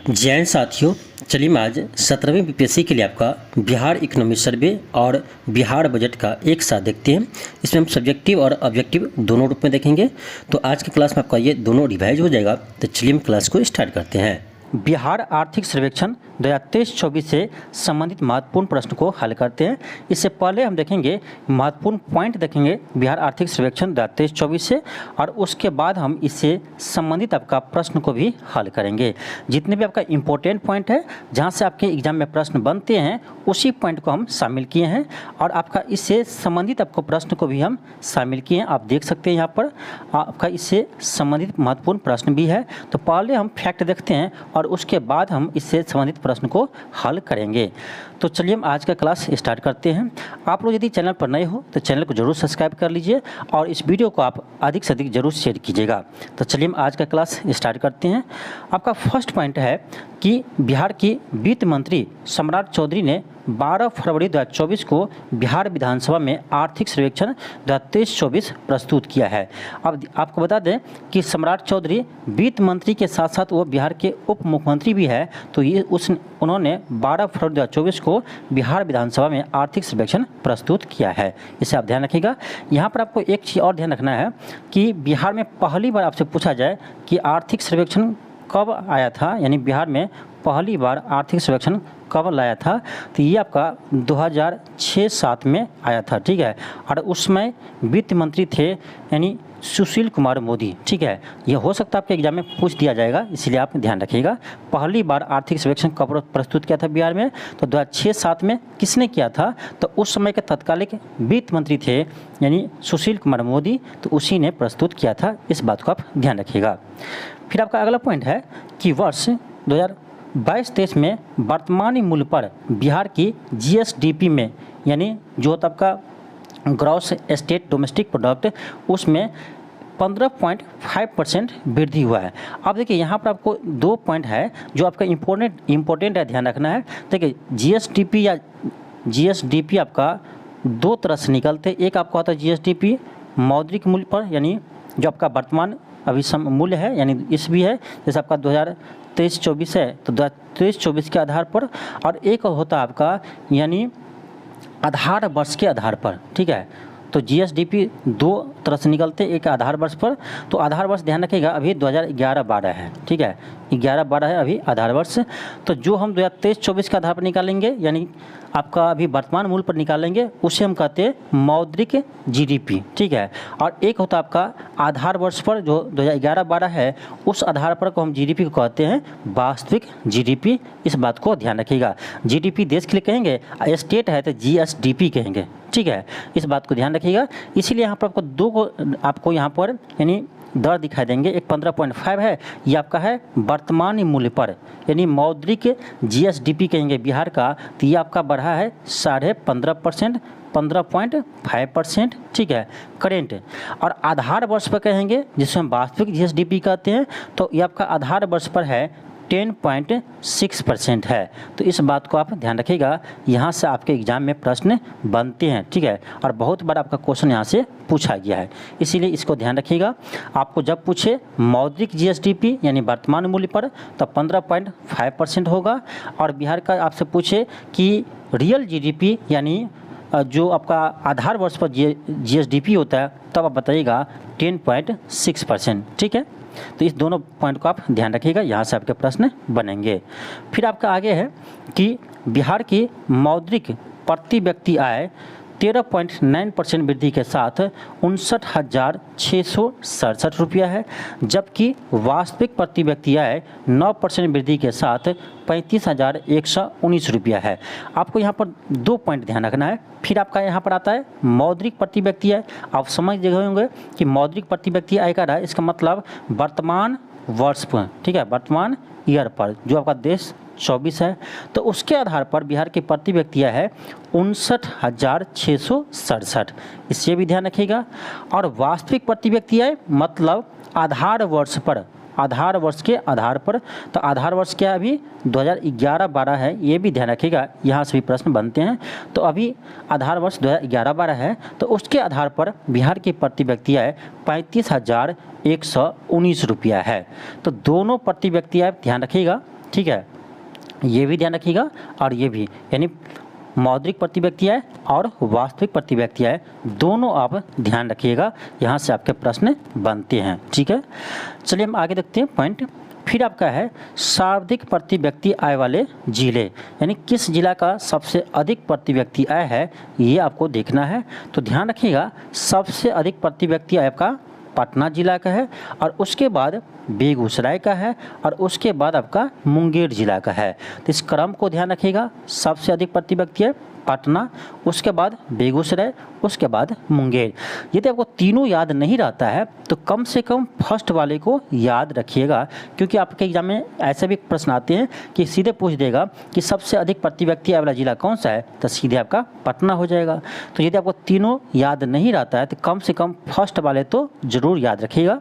जय हिंद साथियों, चलिए मैं आज 17वीं बीपीएससी के लिए आपका बिहार इकोनॉमी सर्वे और बिहार बजट का एक साथ देखते हैं। इसमें हम सब्जेक्टिव और ऑब्जेक्टिव दोनों रूप में देखेंगे। तो आज की क्लास में आपका ये दोनों रिवाइज हो जाएगा। तो चलिए हम क्लास को स्टार्ट करते हैं। बिहार आर्थिक सर्वेक्षण 2023-24 से संबंधित महत्वपूर्ण प्रश्न को हल करते हैं। इससे पहले हम देखेंगे महत्वपूर्ण पॉइंट देखेंगे बिहार आर्थिक सर्वेक्षण 2023-24 से, और उसके बाद हम इससे संबंधित आपका प्रश्न को भी हल करेंगे। जितने भी आपका इम्पोर्टेंट पॉइंट है जहां से आपके एग्जाम में प्रश्न बनते हैं उसी पॉइंट को हम शामिल किए हैं, और आपका इससे संबंधित आपको प्रश्न को भी हम शामिल किए हैं। आप देख सकते हैं यहाँ पर आपका इससे संबंधित महत्वपूर्ण प्रश्न भी है। तो पहले हम फैक्ट देखते हैं और उसके बाद हम इससे संबंधित प्रश्न को हल करेंगे। तो चलिए हम आज का क्लास स्टार्ट करते हैं। आप लोग यदि चैनल पर नए हो तो चैनल को जरूर सब्सक्राइब कर लीजिए और इस वीडियो को आप अधिक से अधिक जरूर शेयर कीजिएगा। तो चलिए हम आज का क्लास स्टार्ट करते हैं। आपका फर्स्ट पॉइंट है कि बिहार की वित्त मंत्री सम्राट चौधरी ने 12 फरवरी 2024 को बिहार विधानसभा में आर्थिक सर्वेक्षण 2023-24 प्रस्तुत किया है। अब आपको बता दें कि सम्राट चौधरी वित्त मंत्री के साथ साथ वो बिहार के उप मुख्यमंत्री भी है। तो ये उन्होंने 12 फरवरी 2024 को बिहार विधानसभा में आर्थिक सर्वेक्षण प्रस्तुत किया है। इसे आप ध्यान रखिएगा। यहाँ पर आपको एक चीज़ और ध्यान रखना है कि बिहार में पहली बार आपसे पूछा जाए कि आर्थिक सर्वेक्षण कब आया था, यानी बिहार में पहली बार आर्थिक सर्वेक्षण कब लाया था, तो ये आपका 2006-07 में आया था। ठीक है, और उसमें वित्त मंत्री थे यानी सुशील कुमार मोदी। ठीक है, ये हो सकता है आपके एग्जाम में पूछ दिया जाएगा, इसलिए आप ध्यान रखिएगा। पहली बार आर्थिक सर्वेक्षण कब प्रस्तुत किया था बिहार में, तो 2006-07 में किसने किया था, तो उस समय के तत्कालिक वित्त मंत्री थे यानी सुशील कुमार मोदी, तो उसी ने प्रस्तुत किया था। इस बात को आप ध्यान रखिएगा। फिर आपका अगला पॉइंट है कि वर्ष 2022-23 में वर्तमान मूल्य पर बिहार की जीएसडीपी में, यानी जो आपका ग्रॉस स्टेट डोमेस्टिक प्रोडक्ट, उसमें 15.5% वृद्धि हुआ है। अब देखिए यहाँ पर आपको दो पॉइंट है जो आपका इम्पोर्टेंट है, ध्यान रखना है। देखिए जीएसडीपी आपका दो तरह से निकलते। एक आपका होता है जीएसडीपी मौद्रिक मूल्य पर, यानी जो आपका वर्तमान अभी मूल्य है, यानी इस भी है, जैसे आपका 2023-24 है तो 2023-24 के आधार पर, और एक होता है आपका यानी आधार वर्ष के आधार पर। ठीक है, तो जीएसडीपी दो तरह से निकलते, एक आधार वर्ष पर। तो आधार वर्ष ध्यान रखिएगा अभी 2011-12 है। ठीक है, 11-12 है अभी आधार वर्ष। तो जो हम 2023-24 के आधार पर निकालेंगे, यानी आपका अभी वर्तमान मूल्य पर निकालेंगे, उसे हम कहते हैं मौद्रिक जीडीपी। ठीक है, और एक होता है आपका आधार वर्ष पर जो 2011-12 है, उस आधार पर को हम जीडीपी को कहते हैं वास्तविक जीडीपी। इस बात को ध्यान रखिएगा। जीडीपी देश के लिए कहेंगे, स्टेट है तो जीएसडीपी कहेंगे। ठीक है, इस बात को ध्यान रखिएगा। इसीलिए यहाँ पर आपको दो को आपको यहाँ पर यानी दर दिखाई देंगे। एक 15.5 है, ये आपका है वर्तमान मूल्य पर, यानी मौद्रिक जीएसडीपी कहेंगे बिहार का, तो ये आपका बढ़ा है 15.5%, 15.5%। ठीक है, करेंट। और आधार वर्ष पर कहेंगे जिसमें हम वास्तविक जीएसडीपी कहते हैं, तो ये आपका आधार वर्ष पर है 10.6% है। तो इस बात को आप ध्यान रखिएगा, यहाँ से आपके एग्जाम में प्रश्न बनते हैं। ठीक है, और बहुत बार आपका क्वेश्चन यहाँ से पूछा गया है, इसीलिए इसको ध्यान रखिएगा। आपको जब पूछे मौद्रिक जीएसडीपी यानी वर्तमान मूल्य पर, तो 15.5% होगा। और बिहार का आपसे पूछे कि रियल जीडीपी यानी जो आपका आधार वर्ष पर जीएसडीपी होता है, तब आप बताइएगा 10.6%। ठीक है, तो इस दोनों पॉइंट को आप ध्यान रखिएगा, यहाँ से आपके प्रश्न बनेंगे। फिर आपका आगे है कि बिहार की मौद्रिक प्रति व्यक्ति आय 13.9% वृद्धि के साथ 59,667 रुपया है, जबकि वास्तविक प्रति व्यक्ति आय 9% वृद्धि के साथ 35,119 रुपया है। आपको यहाँ पर दो पॉइंट ध्यान रखना है। फिर आपका यहाँ पर आता है मौद्रिक प्रति व्यक्ति आय। आप समझ गए होंगे कि मौद्रिक प्रति व्यक्ति आय का रहा है, इसका मतलब वर्तमान वर्ष पर। ठीक है, वर्तमान ईयर पर जो आपका देश 24 है, तो उसके आधार पर बिहार की प्रति व्यक्ति आय है 59,667। इससे भी ध्यान रखिएगा। और वास्तविक प्रति व्यक्ति आय मतलब आधार वर्ष पर, आधार वर्ष के आधार पर, तो आधार वर्ष क्या है अभी 2011-12 है, ये भी ध्यान रखिएगा, यहाँ से भी प्रश्न बनते हैं। तो अभी आधार वर्ष 2011-12 है, तो उसके आधार पर बिहार की प्रति व्यक्ति आय 35,119 रुपया है। तो दोनों प्रति व्यक्ति आय ध्यान रखिएगा, ठीक है, ये भी ध्यान रखिएगा और ये भी, यानी मौद्रिक प्रति व्यक्ति आय और वास्तविक प्रति व्यक्ति आय दोनों आप ध्यान रखिएगा, यहाँ से आपके प्रश्न बनते हैं। ठीक है, चलिए हम आगे देखते हैं पॉइंट। फिर आपका है सर्वाधिक प्रति व्यक्ति आय वाले जिले, यानी किस जिला का सबसे अधिक प्रति व्यक्ति आय है, ये आपको देखना है। तो ध्यान रखिएगा, सबसे अधिक प्रति व्यक्ति आय आपका पटना जिला का है, और उसके बाद बेगूसराय का है, और उसके बाद आपका मुंगेर जिला का है। तो इस क्रम को ध्यान रखिएगा, सबसे अधिक प्रति व्यक्ति है पटना, उसके बाद बेगूसराय, उसके बाद मुंगेर। यदि आपको तीनों याद नहीं रहता है तो कम से कम फर्स्ट वाले को याद रखिएगा, क्योंकि आपके एग्जाम में ऐसे भी प्रश्न आते हैं कि सीधे पूछ देगा कि सबसे अधिक प्रति व्यक्ति आय वाला जिला कौन सा है, तो सीधे आपका पटना हो जाएगा। तो यदि आपको तीनों याद नहीं रहता है तो कम से कम फर्स्ट वाले तो ज़रूर याद रखिएगा।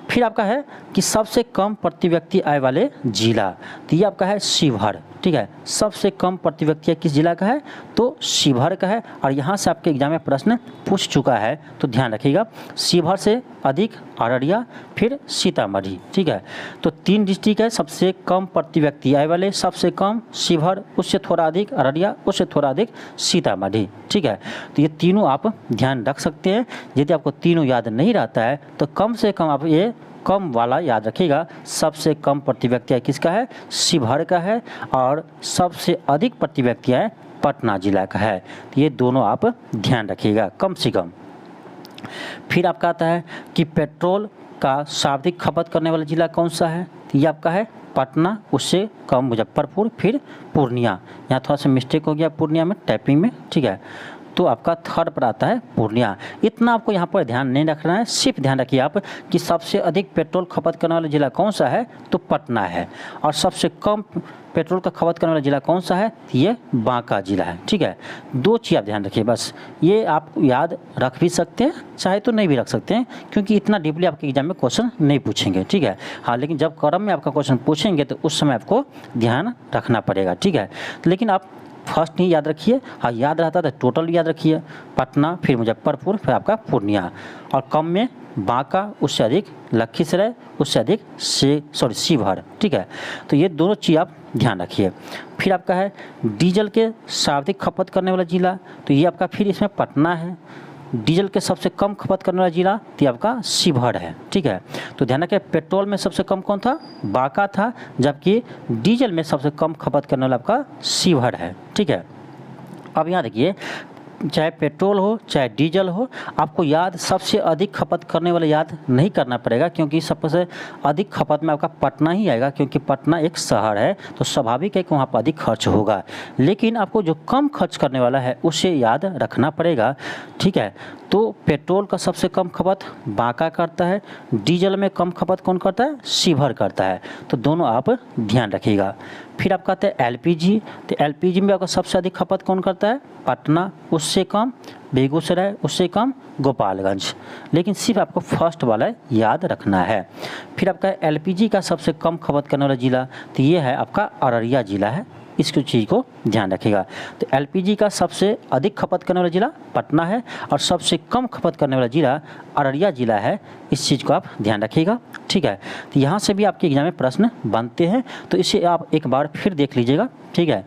फिर आपका है कि सबसे कम प्रति व्यक्ति आय वाले जिला, तो ये आपका है शिवहर। ठीक है, सबसे कम प्रति व्यक्ति किस जिला का है, तो शिवहर का है, और यहाँ से आपके एग्जाम में प्रश्न पूछ चुका है, तो ध्यान रखिएगा। शिवहर से अधिक अररिया, फिर सीतामढ़ी। ठीक है, तो 3 डिस्ट्रिक्ट है सबसे कम प्रति व्यक्ति आय वाले, सबसे कम शिवहर, उससे थोड़ा अधिक अररिया, उससे थोड़ा अधिक सीतामढ़ी। ठीक है, तो ये तीनों आप ध्यान रख सकते हैं। यदि आपको तीनों याद नहीं रहता है तो कम से कम आप ये कम वाला याद रखिएगा, सबसे कम प्रति व्यक्ति आय किसका है, शिवहर का है, और सबसे अधिक प्रति व्यक्ति आय पटना जिला का है। तो ये दोनों आप ध्यान रखिएगा कम से कम। फिर आपका आता है कि पेट्रोल का सर्वाधिक खपत करने वाला जिला कौन सा है, तो ये आपका है पटना, उससे कम मुजफ्फरपुर, फिर पूर्णिया। यहाँ थोड़ा सा मिस्टेक हो गया पूर्णिया में टाइपिंग में। ठीक है, तो आपका थर्ड पर आता है पूर्णिया। इतना आपको यहाँ पर ध्यान नहीं रखना है, सिर्फ ध्यान रखिए आप कि सबसे अधिक पेट्रोल खपत करने वाला जिला कौन सा है, तो पटना है, और सबसे कम पेट्रोल का खपत करने वाला जिला कौन सा है, ये बांका जिला है। ठीक है, 2 चीज़ आप ध्यान रखिए बस, ये आप याद रख भी सकते हैं, चाहे तो नहीं भी रख सकते हैं, क्योंकि इतना डीपली आपके एग्जाम में क्वेश्चन नहीं पूछेंगे। ठीक है, हाँ, लेकिन जब क्रम में आपका क्वेश्चन पूछेंगे तो उस समय आपको ध्यान रखना पड़ेगा। ठीक है, लेकिन आप फर्स्ट नहीं याद रखिए, हाँ याद रहता तो टोटल याद रखिए, पटना, फिर मुजफ्फरपुर, फिर आपका पूर्णिया, और कम में बांका, उससे अधिक लखीसराय, उससे अधिक शिवहर। ठीक है, तो ये दोनों चीज़ आप ध्यान रखिए। फिर आपका है डीजल के सर्वाधिक खपत करने वाला जिला, तो ये आपका फिर इसमें पटना है। डीजल के सबसे कम खपत करने वाला जिला तो आपका शिवहर है। ठीक है, तो ध्यान रखिए, पेट्रोल में सबसे कम कौन था, बांका था, जबकि डीजल में सबसे कम खपत करने वाला आपका शिवहर है। ठीक है, अब यहाँ देखिए, चाहे पेट्रोल हो चाहे डीजल हो, आपको याद सबसे अधिक खपत करने वाला याद नहीं करना पड़ेगा, क्योंकि सबसे अधिक खपत में आपका पटना ही आएगा, क्योंकि पटना एक शहर है, तो स्वाभाविक है कि वहाँ पर अधिक खर्च होगा। लेकिन आपको जो कम खर्च करने वाला है उसे याद रखना पड़ेगा। ठीक है, तो पेट्रोल का सबसे कम खपत बांका करता है, डीजल में कम खपत कौन करता है, शिवहर करता है, तो दोनों आप ध्यान रखिएगा। फिर आपका आता है एलपीजी, तो एलपीजी में आपका सबसे अधिक खपत कौन करता है, पटना, उससे कम बेगूसराय, उससे कम गोपालगंज, लेकिन सिर्फ आपको फर्स्ट वाला याद रखना है। फिर आपका एलपीजी का सबसे कम खपत करने वाला जिला, तो ये है आपका अररिया जिला है, इसकी चीज़ को ध्यान रखिएगा। तो एलपीजी का सबसे अधिक खपत करने वाला जिला पटना है, और सबसे कम खपत करने वाला जिला अररिया जिला है, इस चीज़ को आप ध्यान रखिएगा। ठीक है, तो यहाँ से भी आपके एग्जाम में प्रश्न बनते हैं, तो इसे आप एक बार फिर देख लीजिएगा। ठीक है,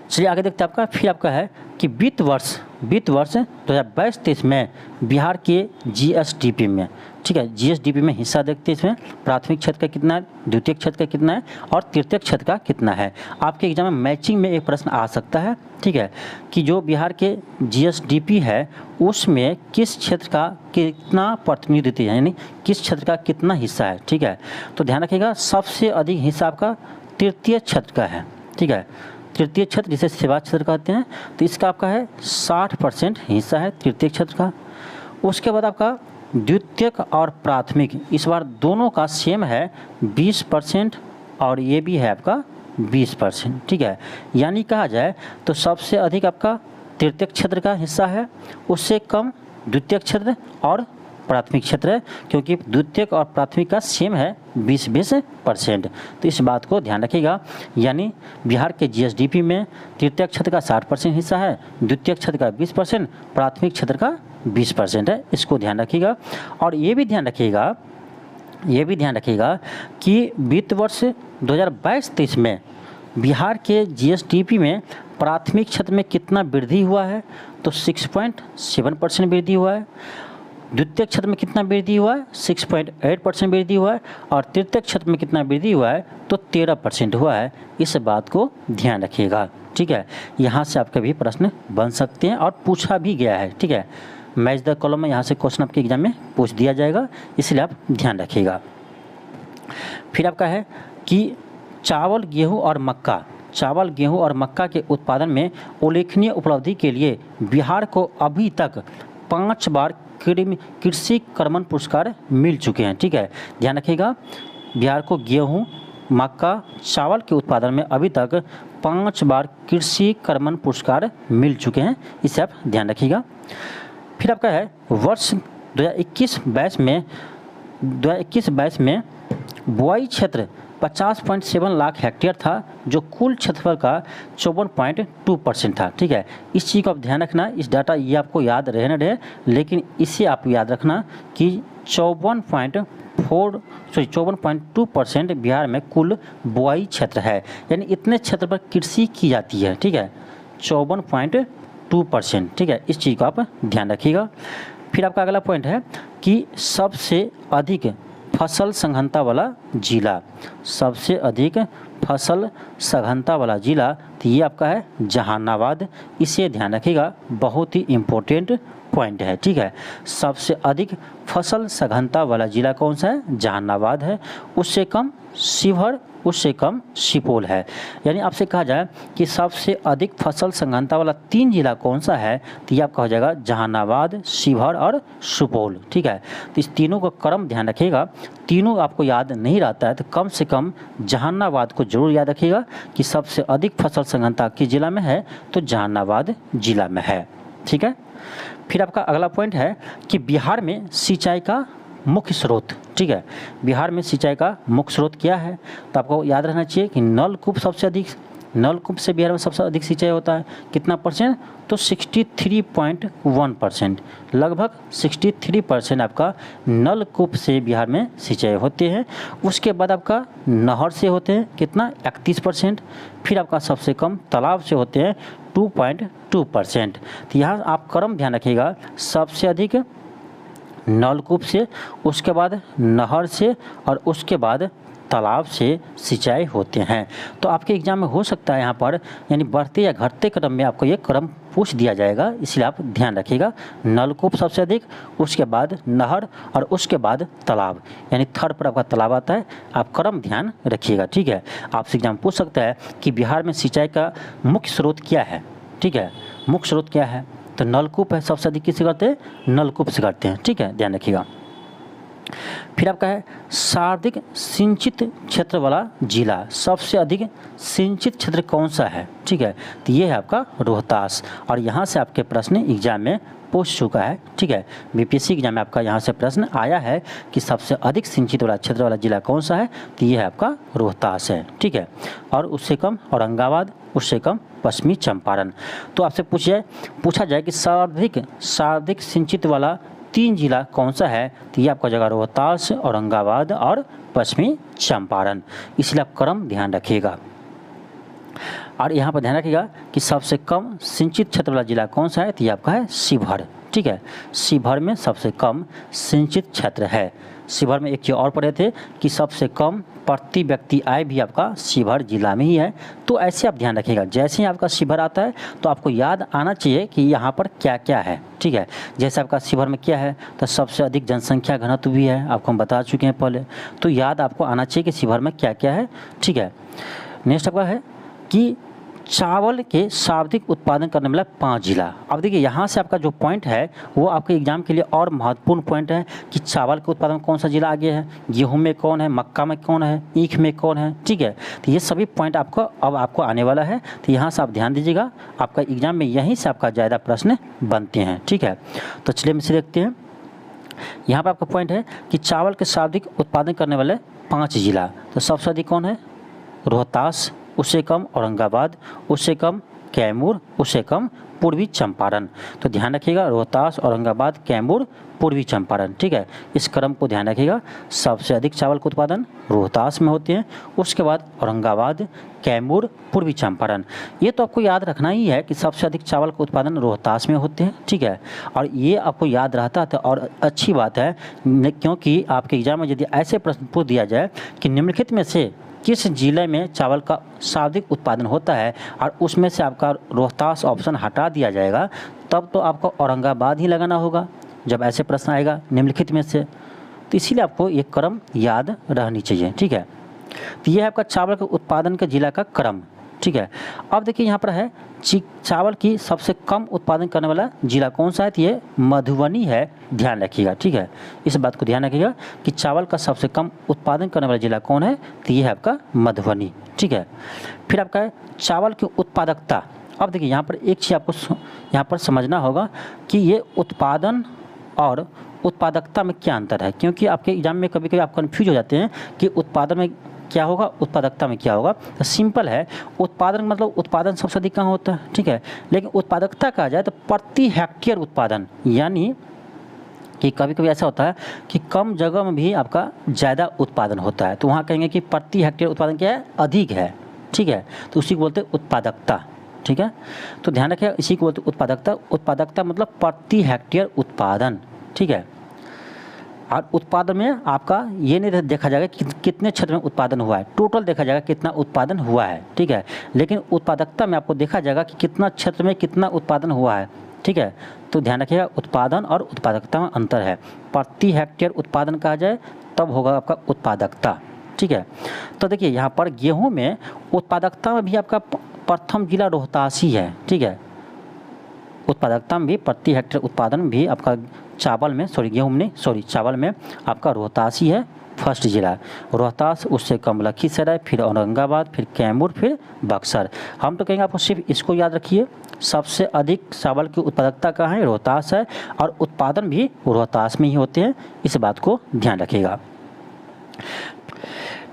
चलिए आगे देखते हैं। आपका फिर आपका है कि वित्त वर्ष 2022-23 में बिहार के जीएसडीपी में, ठीक है, जीएसडीपी में हिस्सा देखते हैं, इसमें प्राथमिक क्षेत्र का कितना है, द्वितीय क्षेत्र का कितना है, और तृतीय क्षेत्र का कितना है। आपके एग्जाम में मैचिंग में एक प्रश्न आ सकता है। ठीक है, कि जो बिहार के जीएसडीपी है उसमें किस क्षेत्र का कितना प्रतिनिधित्व है, यानी किस क्षेत्र का कितना हिस्सा है। ठीक है, तो ध्यान रखिएगा, सबसे अधिक हिस्सा आपका तृतीय क्षेत्र का है। ठीक है, तृतीय क्षेत्र जिसे सेवा क्षेत्र कहते हैं, तो इसका आपका है 60% हिस्सा है तृतीय क्षेत्र का। उसके बाद आपका द्वितीयक और प्राथमिक, इस बार दोनों का सेम है 20%, और ये भी है आपका 20%। ठीक है, यानी कहा जाए तो सबसे अधिक आपका तृतीय क्षेत्र का हिस्सा है, उससे कम द्वितीय क्षेत्र और प्राथमिक क्षेत्र है, क्योंकि द्वितीयक और प्राथमिक का सेम है 20% तो इस बात को ध्यान रखिएगा। यानी बिहार के जीएसडीपी में तृतीय क्षेत्र का 60% हिस्सा है, द्वितीय क्षेत्र का 20%, प्राथमिक क्षेत्र का 20% है, इसको ध्यान रखिएगा। और ये भी ध्यान रखिएगा ये भी ध्यान रखिएगा कि वित्त वर्ष 2022-23 में बिहार के जीएसडीपी में प्राथमिक क्षेत्र में कितना वृद्धि हुआ है, तो 6.7% वृद्धि हुआ है। द्वितीय क्षेत्र में कितना वृद्धि हुआ है, 6.8% वृद्धि हुआ है। और तृतीय क्षेत्र में कितना वृद्धि हुआ है, तो 13% हुआ है। इस बात को ध्यान रखिएगा, ठीक है। यहाँ से आपके भी प्रश्न बन सकते हैं और पूछा भी गया है, ठीक है। मैच द कॉलम में यहाँ से क्वेश्चन आपके एग्जाम में पूछ दिया जाएगा, इसलिए आप ध्यान रखिएगा। फिर आपका है कि चावल, गेहूं और मक्का के उत्पादन में उल्लेखनीय उपलब्धि के लिए बिहार को अभी तक 5 बार कृषि कर्मण पुरस्कार मिल चुके हैं, ठीक है। ध्यान रखिएगा, बिहार को गेहूं, मक्का, चावल के उत्पादन में अभी तक 5 बार कृषि कर्मण पुरस्कार मिल चुके हैं, इसे आप ध्यान रखिएगा। फिर आपका है वर्ष 2021-22 में बुआई क्षेत्र 50.7 लाख हेक्टेयर था, जो कुल क्षेत्रफल का 54.2% था, ठीक है। इस चीज़ को आप ध्यान रखना, इस डाटा ये आपको याद रहने रहे, लेकिन इसे आप याद रखना कि 54.2% बिहार में कुल बुआई क्षेत्र है, यानी इतने क्षेत्र पर कृषि की जाती है, ठीक है। 54.2%, ठीक है। इस चीज़ को आप ध्यान रखिएगा। फिर आपका अगला पॉइंट है कि सबसे अधिक फसल सघनता वाला जिला, सबसे अधिक फसल सघनता वाला जिला, तो ये आपका है जहानाबाद। इसे ध्यान रखिएगा, बहुत ही इम्पोर्टेंट पॉइंट है, ठीक है। सबसे अधिक फसल सघनता वाला जिला कौन सा है, जहानाबाद है। उससे कम शिवहर, उससे कम सुपौल है। यानी आपसे कहा जाए कि सबसे अधिक फसल सघनता वाला 3 जिला कौन सा है, तो ये आपका हो जाएगा जहानाबाद, शिवहर और सुपौल, ठीक है। तो इस तीनों का क्रम ध्यान रखिएगा। तीनों आपको याद नहीं रहता है तो कम से कम जहानाबाद को जरूर याद रखिएगा कि सबसे अधिक फसल सघनता किस जिला में है, तो जहानाबाद जिला में है, ठीक है। फिर आपका अगला पॉइंट है कि बिहार में सिंचाई का मुख्य स्रोत, ठीक है। बिहार में सिंचाई का मुख्य स्रोत क्या है, तो आपको याद रहना चाहिए कि नलकूप सबसे अधिक, नलकूप से बिहार में सबसे अधिक सिंचाई होता है। कितना परसेंट, तो 63.1%, लगभग 63% आपका नलकूप से बिहार में सिंचाई होते हैं। उसके बाद आपका नहर से होते हैं कितना, 31%। फिर आपका सबसे कम तालाब से होते हैं 2.2%। तो यहाँ आप क्रम ध्यान रखिएगा, सबसे अधिक नलकूप से, उसके बाद नहर से और उसके बाद तालाब से सिंचाई होते हैं। तो आपके एग्जाम में हो सकता है यहाँ पर यानी बढ़ते या घटते क्रम में आपको ये क्रम पूछ दिया जाएगा, इसलिए आप ध्यान रखिएगा। नलकूप सबसे अधिक, उसके बाद नहर और उसके बाद तालाब, यानी थर्ड पर आपका तालाब आता है। आप क्रम ध्यान रखिएगा, ठीक है। आपसे एग्जाम पूछ सकता है कि बिहार में सिंचाई का मुख्य स्रोत क्या है, ठीक है। मुख्य स्रोत क्या है, तो नलकूप है, सबसे अधिक किससे करते हैं, नलकूप से करते हैं, ठीक है, ध्यान रखिएगा। फिर आपका है सर्वाधिक सिंचित क्षेत्र वाला जिला, सबसे अधिक सिंचित क्षेत्र कौन सा है, ठीक है, तो ये है आपका रोहतास। और यहाँ से आपके प्रश्न एग्जाम में पूछ चुका है, ठीक है। बीपीएससी एग्जाम में आपका यहाँ से प्रश्न आया है कि सबसे अधिक सिंचित वाला क्षेत्र वाला जिला कौन सा है, तो ये है आपका रोहतास है, ठीक है। और उससे कम औरंगाबाद, उससे कम पश्चिमी चंपारण। तो आपसे पूछा जाए कि सर्वाधिक सिंचित वाला 3 जिला कौन सा है, तो ये आपका जगह रोहतास, औरंगाबाद और पश्चिमी चंपारण, इसलिए आप क्रम ध्यान रखिएगा। और यहाँ पर ध्यान रखिएगा कि सबसे कम सिंचित क्षेत्र वाला जिला कौन सा है, तो ये आपका है शिवहर, ठीक है। शिवहर में सबसे कम सिंचित क्षेत्र है। शिवहर में एक चीज़ और पढ़े थे कि सबसे कम प्रति व्यक्ति आय भी आपका शिवहर जिला में ही है। तो ऐसे आप ध्यान रखिएगा, जैसे ही आपका शिवहर आता है तो आपको याद आना चाहिए कि यहाँ पर क्या क्या है, ठीक है। जैसे आपका शिवहर में क्या है, तो सबसे अधिक जनसंख्या घनत्व भी है, आपको हम बता चुके हैं पहले। तो याद आपको आना चाहिए कि शिवहर में क्या क्या है, ठीक है। नेक्स्ट आपका है कि चावल के सर्वाधिक उत्पादन करने वाला 5 जिला। अब देखिए यहाँ से आपका जो पॉइंट है वो आपके एग्जाम के लिए और महत्वपूर्ण पॉइंट है कि चावल के उत्पादन में कौन सा जिला आगे है, गेहूं में कौन है, मक्का में कौन है, ईख में कौन है, ठीक है। तो ये सभी पॉइंट आपको आने वाला है, तो यहाँ से आप ध्यान दीजिएगा। आपका एग्जाम में यहीं से आपका ज़्यादा प्रश्न बनते हैं, ठीक है। तो चलिए हम इसे देखते हैं। यहाँ पर आपका पॉइंट है कि चावल के सर्वाधिक उत्पादन करने वाले 5 जिला, तो सबसे अधिक कौन है, रोहतास, उससे कम औरंगाबाद, उससे कम कैमूर, उससे कम पूर्वी चंपारण। तो ध्यान रखिएगा, रोहतास, औरंगाबाद, कैमूर, पूर्वी चंपारण। ठीक है, इस क्रम को ध्यान रखिएगा। सबसे अधिक चावल का उत्पादन रोहतास में होते हैं, उसके बाद औरंगाबाद, कैमूर, पूर्वी चंपारण। ये तो आपको याद रखना ही है कि सबसे अधिक चावल का उत्पादन रोहतास में होते हैं। ठीक है, और ये आपको याद रहता है और अच्छी बात है, क्योंकि आपके एग्जाम में यदि ऐसे प्रश्न पूछ दिया जाए कि निम्नलिखित में से किस जिले में चावल का सर्वाधिक उत्पादन होता है और उसमें से आपका रोहतास ऑप्शन हटा दिया जाएगा, तब तो आपको औरंगाबाद ही लगाना होगा जब ऐसे प्रश्न आएगा निम्नलिखित में से। तो इसीलिए आपको ये क्रम याद रहनी चाहिए। ठीक है, तो ये है आपका चावल के उत्पादन के जिला का क्रम। ठीक है, अब देखिए यहाँ पर है चावल की सबसे कम उत्पादन करने वाला जिला कौन सा है, तो ये मधुबनी है। ध्यान रखिएगा। ठीक है, इस बात को ध्यान रखिएगा कि चावल का सबसे कम उत्पादन करने वाला जिला कौन है, तो ये है आपका मधुबनी। ठीक है, फिर आपका है चावल की उत्पादकता। अब देखिए यहाँ पर एक चीज़ आपको यहाँ पर समझना होगा कि ये उत्पादन और उत्पादकता में क्या अंतर है, क्योंकि आपके एग्जाम में कभी कभी आप कन्फ्यूज हो जाते हैं कि उत्पादन में क्या होगा, उत्पादकता में क्या होगा। तो सिंपल है, उत्पादन मतलब उत्पादन सबसे अधिक कहाँ होता है। ठीक है, लेकिन उत्पादकता कहा जाए तो प्रति हेक्टेयर उत्पादन, यानी कि कभी कभी ऐसा होता है कि कम जगह में भी आपका ज़्यादा उत्पादन होता है, तो वहाँ कहेंगे कि प्रति हेक्टेयर उत्पादन क्या है, अधिक है। ठीक है, तो उसी को बोलते हैं उत्पादकता। ठीक है, तो ध्यान रखिए, इसी को बोलते हैं उत्पादकता। उत्पादकता मतलब प्रति हेक्टेयर उत्पादन। ठीक है, और उत्पादन में आपका ये नहीं देखा जाएगा कि कितने क्षेत्र में उत्पादन हुआ है, टोटल देखा जाएगा कितना उत्पादन हुआ है। ठीक है, लेकिन उत्पादकता में आपको देखा जाएगा कि कितना क्षेत्र में कितना उत्पादन हुआ है। ठीक है, तो ध्यान रखिएगा, उत्पादन और उत्पादकता में अंतर है। प्रति हेक्टेयर उत्पादन कहा जाए तब होगा आपका उत्पादकता। ठीक है, तो देखिए यहाँ पर गेहूँ में उत्पादकता में भी आपका प्रथम जिला रोहतास ही है। ठीक है, उत्पादकता में भी प्रति हेक्टेयर उत्पादन में भी आपका चावल में चावल में आपका रोहतास ही है फर्स्ट जिला। रोहतास, उससे कम लखीसराय, फिर औरंगाबाद, फिर कैमूर, फिर बक्सर। हम तो कहेंगे आपको सिर्फ इसको याद रखिए, सबसे अधिक चावल की उत्पादकता कहाँ है, रोहतास है, और उत्पादन भी रोहतास में ही होते हैं। इस बात को ध्यान रखिएगा।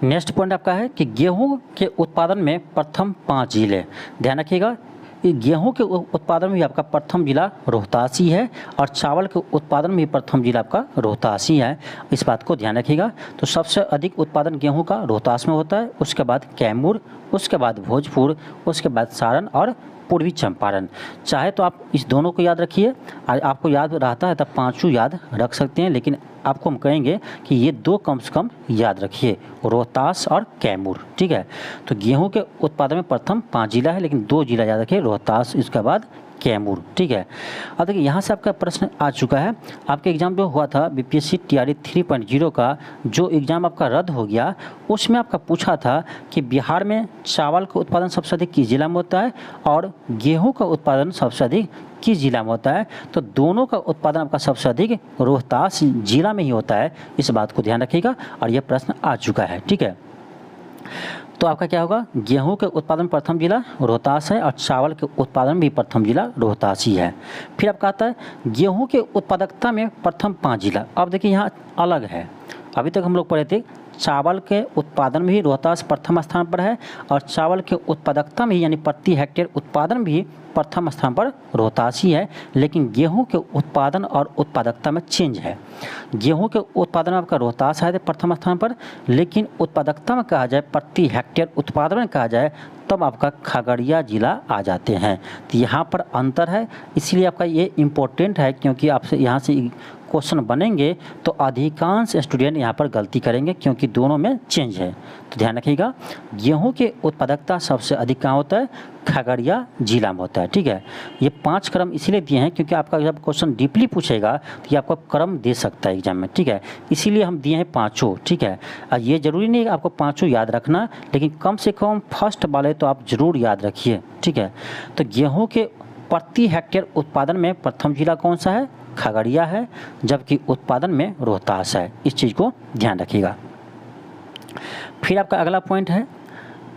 नेक्स्ट पॉइंट आपका है कि गेहूं के उत्पादन में प्रथम 5 जिले। ध्यान रखिएगा, गेहूं के उत्पादन में भी आपका प्रथम जिला रोहतास ही है और चावल के उत्पादन में भी प्रथम जिला आपका रोहतास ही है। इस बात को ध्यान रखिएगा। तो सबसे अधिक उत्पादन गेहूं का रोहतास में होता है, उसके बाद कैमूर, उसके बाद भोजपुर, उसके बाद सारण और पूर्वी चंपारण। चाहे तो आप इस दोनों को याद रखिए, आपको याद रहता है तब पांचों याद रख सकते हैं, लेकिन आपको हम कहेंगे कि ये दो कम से कम याद रखिए, रोहतास और कैमूर। ठीक है, तो गेहूं के उत्पादन में प्रथम 5 जिला है, लेकिन 2 जिला याद रखिए, रोहतास, इसके बाद कैमूर। ठीक है, अब देखिए यहाँ से आपका प्रश्न आ चुका है। आपके एग्जाम जो हुआ था बीपीएससी टीआरई 3.0 का जो एग्ज़ाम आपका रद्द हो गया, उसमें आपका पूछा था कि बिहार में चावल का उत्पादन सबसे अधिक किस जिला में होता है और गेहूं का उत्पादन सबसे अधिक किस जिला में होता है। तो दोनों का उत्पादन आपका सबसे अधिक रोहतास जिला में ही होता है। इस बात को ध्यान रखिएगा और यह प्रश्न आ चुका है। ठीक है, तो आपका क्या होगा, गेहूं के उत्पादन प्रथम जिला रोहतास है और चावल के उत्पादन भी प्रथम जिला रोहतास ही है। फिर आपका आता है गेहूं के उत्पादकता में प्रथम 5 जिला। अब देखिए यहाँ अलग है, अभी तक हम लोग पढ़े थे चावल के उत्पादन में भी रोहतास प्रथम स्थान पर है और चावल के उत्पादकता में यानी प्रति हेक्टेयर उत्पादन भी प्रथम स्थान पर रोहतास ही है, लेकिन गेहूं के उत्पादन और उत्पादकता में चेंज है। गेहूं के उत्पादन में आपका रोहतास है प्रथम स्थान पर, लेकिन उत्पादकता में कहा जाए, प्रति हेक्टेयर उत्पादन में कहा जाए, तब आपका खगड़िया जिला आ जाते हैं। तो यहाँ पर अंतर है, इसलिए आपका ये इम्पोर्टेंट है, क्योंकि आपसे यहाँ से क्वेश्चन बनेंगे तो अधिकांश स्टूडेंट यहाँ पर गलती करेंगे, क्योंकि दोनों में चेंज है। तो ध्यान रखिएगा, गेहूं के उत्पादकता सबसे अधिक कहाँ होता है, खगड़िया जिला में होता है। ठीक है, ये 5 क्रम इसलिए दिए हैं क्योंकि आपका जब क्वेश्चन डीपली पूछेगा तो ये आपको क्रम दे सकता है एग्जाम में। ठीक है, इसीलिए हम दिए हैं 5। ठीक है, और ये जरूरी नहीं है आपको 5 याद रखना, लेकिन कम से कम फर्स्ट वाले तो आप जरूर याद रखिए। ठीक है, तो गेहूँ के प्रति हेक्टेयर उत्पादन में प्रथम जिला कौन सा है, खगड़िया है, जबकि उत्पादन में रोहतास है। इस चीज़ को ध्यान रखिएगा। फिर आपका अगला पॉइंट है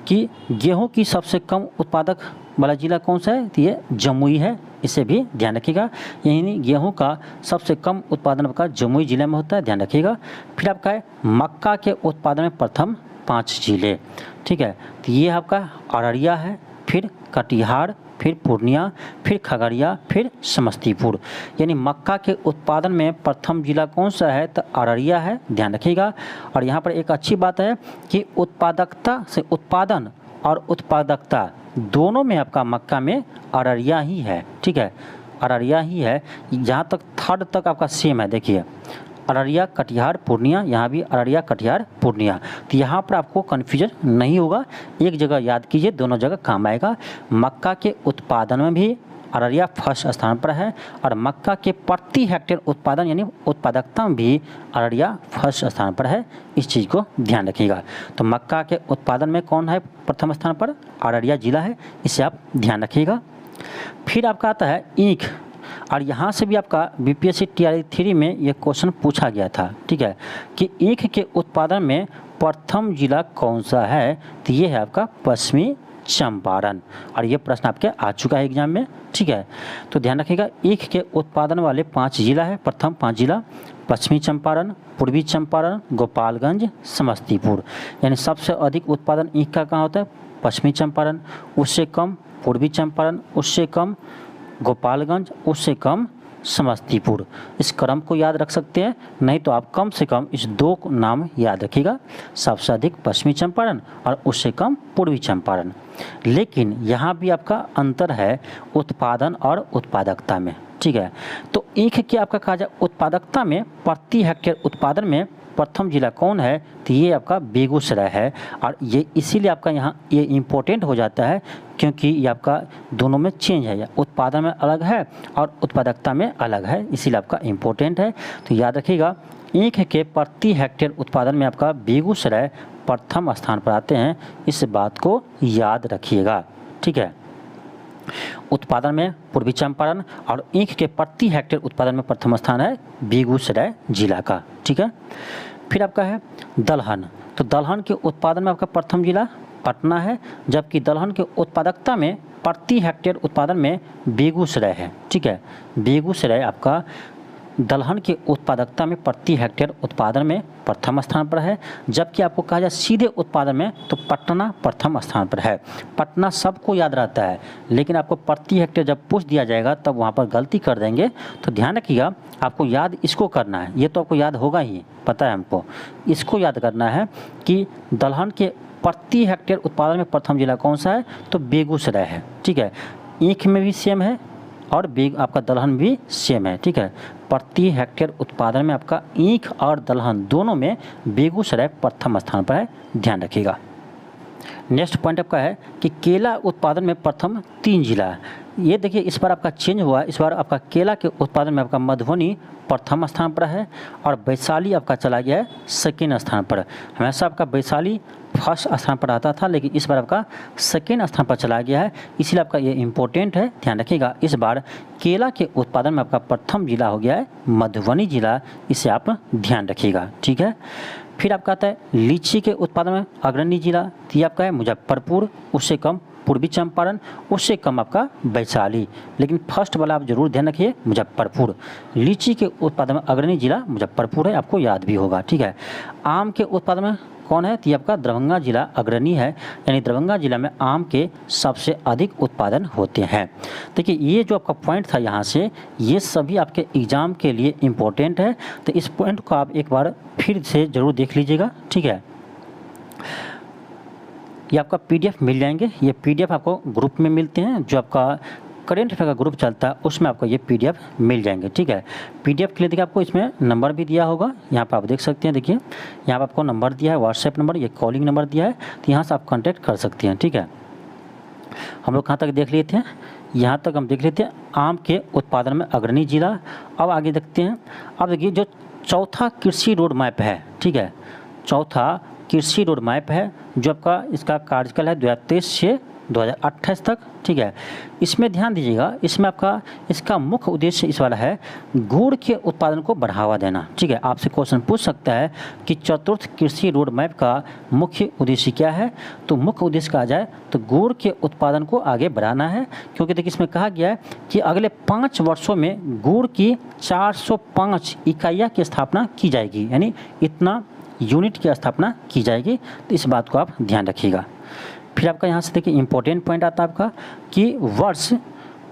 कि गेहूं की सबसे कम उत्पादक वाला जिला कौन सा है, तो ये जमुई है। इसे भी ध्यान रखिएगा, यानी गेहूं का सबसे कम उत्पादन आपका जमुई जिले में होता है, ध्यान रखिएगा। फिर आपका है मक्का के उत्पादन में प्रथम 5 जिले। ठीक है, तो ये आपका अररिया है, फिर कटिहार, फिर पूर्णिया, फिर खगड़िया, फिर समस्तीपुर। यानी मक्का के उत्पादन में प्रथम जिला कौन सा है? तो अररिया है, ध्यान रखिएगा। और यहाँ पर एक अच्छी बात है कि उत्पादकता से उत्पादन और उत्पादकता दोनों में आपका मक्का में अररिया ही है, ठीक है, अररिया ही है। जहाँ तक थर्ड तक आपका सेम है, देखिए अररिया, कटिहार, पूर्णिया, यहाँ भी अररिया, कटिहार, पूर्णिया। तो यहाँ पर आपको कन्फ्यूजन नहीं होगा, एक जगह याद कीजिए, दोनों जगह काम आएगा। मक्का के उत्पादन में भी अररिया फर्स्ट स्थान पर है और मक्का के प्रति हेक्टेयर उत्पादन यानी उत्पादकता में भी अररिया फर्स्ट स्थान पर है। इस चीज़ को ध्यान रखिएगा। तो मक्का के उत्पादन में कौन है प्रथम स्थान पर? अररिया जिला है, इसे आप ध्यान रखिएगा। फिर आपका आता है ईख, और यहाँ से भी आपका बीपीएससी टीआरई 3 में ये क्वेश्चन पूछा गया था, ठीक है, कि ईख के उत्पादन में प्रथम जिला कौन सा है? तो ये है आपका पश्चिमी चंपारण, और ये प्रश्न आपके आ चुका है एग्जाम में, ठीक है। तो ध्यान रखिएगा, ईख के उत्पादन वाले 5 जिला है, प्रथम 5 जिला पश्चिमी चंपारण, पूर्वी चंपारण, गोपालगंज, समस्तीपुर। यानी सबसे अधिक उत्पादन ईख का कहाँ होता है? पश्चिमी चंपारण, उससे कम पूर्वी चंपारण, उससे कम गोपालगंज, उससे कम समस्तीपुर। इस क्रम को याद रख सकते हैं, नहीं तो आप कम से कम इस 2 नाम याद रखिएगा, सबसे अधिक पश्चिमी चंपारण और उससे कम पूर्वी चंपारण। लेकिन यहाँ भी आपका अंतर है उत्पादन और उत्पादकता में, ठीक है। तो ईख की आपका कहा जाए उत्पादकता में प्रति हेक्टेयर उत्पादन में प्रथम जिला कौन है? तो ये आपका बेगूसराय है, और ये इसीलिए आपका यहाँ ये इम्पोर्टेंट हो जाता है क्योंकि ये आपका दोनों में चेंज है, उत्पादन में अलग है और उत्पादकता में अलग है, इसीलिए आपका इम्पोर्टेंट है। तो याद रखिएगा, ईख के प्रति हेक्टेयर उत्पादन में आपका बेगूसराय प्रथम स्थान पर आते हैं, इस बात को याद रखिएगा, ठीक है। उत्पादन में पूर्वी चंपारण और ईख के प्रति हेक्टेयर उत्पादन में प्रथम स्थान है बेगूसराय जिला का, ठीक है। फिर आपका है दलहन, तो दलहन के उत्पादन में आपका प्रथम जिला पटना है, जबकि दलहन के उत्पादकता में प्रति हेक्टेयर उत्पादन में बेगूसराय है, ठीक है। बेगूसराय आपका दलहन के उत्पादकता में प्रति हेक्टेयर उत्पादन में प्रथम स्थान पर है, जबकि आपको कहा जाए सीधे उत्पादन में तो पटना प्रथम स्थान पर है। पटना सबको याद रहता है, लेकिन आपको प्रति हेक्टेयर जब पूछ दिया जाएगा तब वहाँ पर गलती कर देंगे, तो ध्यान रखिएगा, आपको याद इसको करना है, ये तो आपको याद होगा ही, पता है हमको, इसको याद करना है कि दलहन के प्रति हेक्टेयर उत्पादन में प्रथम जिला कौन सा है? तो बेगूसराय है, ठीक है। ईख में भी सेम है और आपका दलहन भी सेम है, ठीक है। प्रति हेक्टेयर उत्पादन में आपका ईख और दलहन दोनों में बेगूसराय प्रथम स्थान पर है, ध्यान रखिएगा। नेक्स्ट पॉइंट आपका है कि केला उत्पादन में प्रथम 3 जिला है। ये देखिए इस बार आपका चेंज हुआ, इस बार आपका केला के उत्पादन में आपका मधुबनी प्रथम स्थान पर है और वैशाली आपका चला गया है सेकेंड स्थान पर। हमेशा आपका वैशाली फर्स्ट स्थान पर आता था, लेकिन इस बार आपका सेकेंड स्थान पर चला गया है, इसलिए आपका ये इम्पोर्टेंट है, ध्यान रखिएगा। इस बार केला के उत्पादन में आपका प्रथम जिला हो गया है मधुबनी जिला, इसे आप ध्यान रखिएगा, ठीक है। फिर आपका आता है लीची के उत्पादन में अग्रणी जिला, ये आपका है मुजफ्फरपुर, उससे कम पूर्वी चंपारण, उससे कम आपका वैशाली, लेकिन फर्स्ट वाला आप जरूर ध्यान रखिए मुजफ्फरपुर। लीची के उत्पादन में अग्रणी जिला मुजफ्फरपुर है, आपको याद भी होगा, ठीक है। आम के उत्पादन में कौन है? तो ये आपका दरभंगा जिला अग्रणी है, यानी दरभंगा जिला में आम के सबसे अधिक उत्पादन होते हैं। देखिए ये जो आपका पॉइंट था यहाँ से, ये सभी आपके एग्जाम के लिए इम्पोर्टेंट है, तो इस पॉइंट को आप एक बार फिर से ज़रूर देख लीजिएगा, ठीक है। ये आपका PDF मिल जाएंगे, ये PDF आपको ग्रुप में मिलते हैं, जो आपका करेंट अफेयर का ग्रुप चलता है उसमें आपको ये PDF मिल जाएंगे, ठीक है। PDF के लिए देखिए आपको इसमें नंबर भी दिया होगा, यहाँ पर आप देख सकते हैं, देखिए यहाँ पर आपको नंबर दिया है, व्हाट्सएप नंबर, ये कॉलिंग नंबर दिया है, तो यहाँ से आप कांटेक्ट कर सकते हैं, ठीक है। हम लोग कहाँ तक देख लिए थे? यहाँ तक हम देख लेते हैं आम के उत्पादन में अग्रणी जिला। अब आगे देखते हैं, अब देखिए जो चौथा कृषि रोड मैप है, ठीक है, चौथा कृषि रोड मैप है, जो आपका इसका कार्यकाल है 2023 से 2028 तक, ठीक है। इसमें ध्यान दीजिएगा, इसमें आपका इसका मुख्य उद्देश्य इस वाला है गुड़ के उत्पादन को बढ़ावा देना, ठीक है। आपसे क्वेश्चन पूछ सकता है कि चतुर्थ कृषि रोड मैप का मुख्य उद्देश्य क्या है? तो मुख्य उद्देश्य कहा जाए तो गुड़ के उत्पादन को आगे बढ़ाना है, क्योंकि देखिए इसमें कहा गया है कि अगले 5 वर्षों में गुड़ की 405 इकाइयाँ की स्थापना की जाएगी, यानी इतना यूनिट की स्थापना की जाएगी, तो इस बात को आप ध्यान रखिएगा। फिर आपका यहाँ से देखिए इंपॉर्टेंट पॉइंट आता है आपका कि वर्ष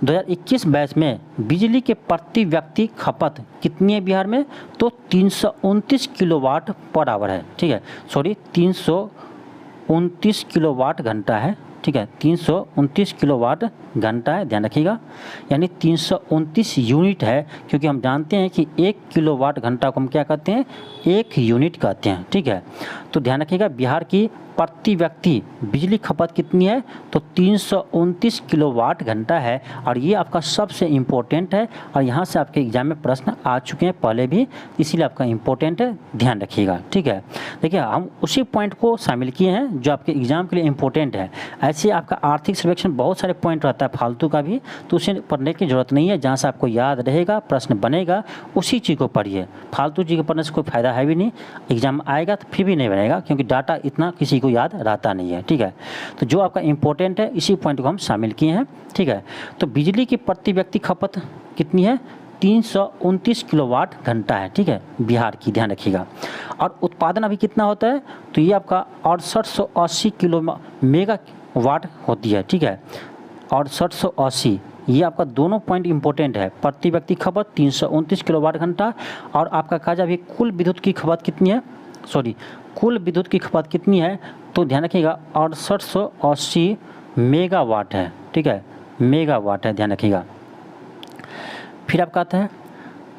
2021-22 में बिजली के प्रति व्यक्ति खपत कितनी है बिहार में, तो 329 किलोवाट पर आवर है, ठीक है, सॉरी 329 किलोवाट घंटा है, ठीक है, 329 किलोवाट घंटा है, ध्यान रखिएगा, यानी 329 यूनिट है, क्योंकि हम जानते हैं कि 1 किलोवाट घंटा को हम क्या कहते हैं, 1 यूनिट कहते हैं, ठीक है। तो ध्यान रखिएगा बिहार की प्रति व्यक्ति बिजली खपत कितनी है, तो 329 किलोवाट घंटा है, और ये आपका सबसे इम्पोर्टेंट है, और यहाँ से आपके एग्जाम में प्रश्न आ चुके हैं पहले भी, इसीलिए आपका इम्पोर्टेंट है, ध्यान रखिएगा, ठीक है। देखिए हम उसी पॉइंट को शामिल किए हैं जो आपके एग्जाम के लिए इम्पोर्टेंट है। ऐसे आपका आर्थिक सर्वेक्षण बहुत सारे पॉइंट रहता है फालतू का भी, तो उसे पढ़ने की जरूरत नहीं है, जहाँ से आपको याद रहेगा, प्रश्न बनेगा, उसी चीज़ को पढ़िए। फालतू चीज़ को पढ़ने से कोई फायदा है भी नहीं, एग्जाम आएगा तो फिर भी नहीं बनेगा, क्योंकि डाटा इतना किसी को याद रहता नहीं है, ठीक है। तो जो आपका इम्पोर्टेंट है इसी पॉइंट को हम शामिल किए हैं, ठीक है। तो बिजली की प्रति व्यक्ति खपत कितनी है, 329 किलोवाट घंटा है, ठीक है, बिहार की, ध्यान रखिएगा। और उत्पादन अभी कितना होता है, तो ये आपका 6880 किलो मेगा वाट होती है, ठीक है, 6880, ये आपका दोनों पॉइंट इंपॉर्टेंट है। प्रति व्यक्ति खपत 329 किलोवाट घंटा, और आपका कहा अभी कुल विद्युत की खपत कितनी है, सॉरी कुल विद्युत की खपत कितनी है, तो ध्यान रखिएगा 6880 मेगावाट है, ठीक है, मेगावाट है, ध्यान रखिएगा। फिर आपका आता है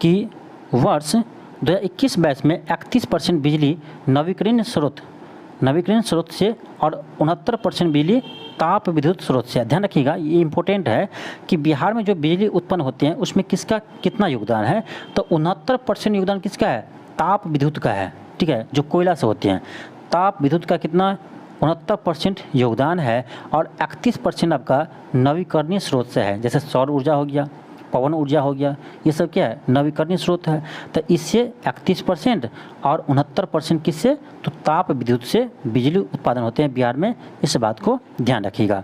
कि वर्ष 2021-22 में 31% बिजली नवीकरणीय स्रोत से और 69% बिजली ताप विद्युत स्रोत से। ध्यान रखिएगा ये इंपॉर्टेंट है कि बिहार में जो बिजली उत्पन्न होते हैं उसमें किसका कितना योगदान है, तो 69% योगदान किसका है, ताप विद्युत का है, ठीक है, जो कोयला से होते हैं। ताप विद्युत का कितना 69% योगदान है, और 31% आपका नवीकरणीय स्रोत से है, जैसे सौर ऊर्जा हो गया, पवन ऊर्जा हो गया, ये सब क्या है, नवीकरणीय स्रोत है। तो इससे 31% और 69% किससे, तो ताप विद्युत से बिजली उत्पादन होते हैं बिहार में, इस बात को ध्यान रखिएगा।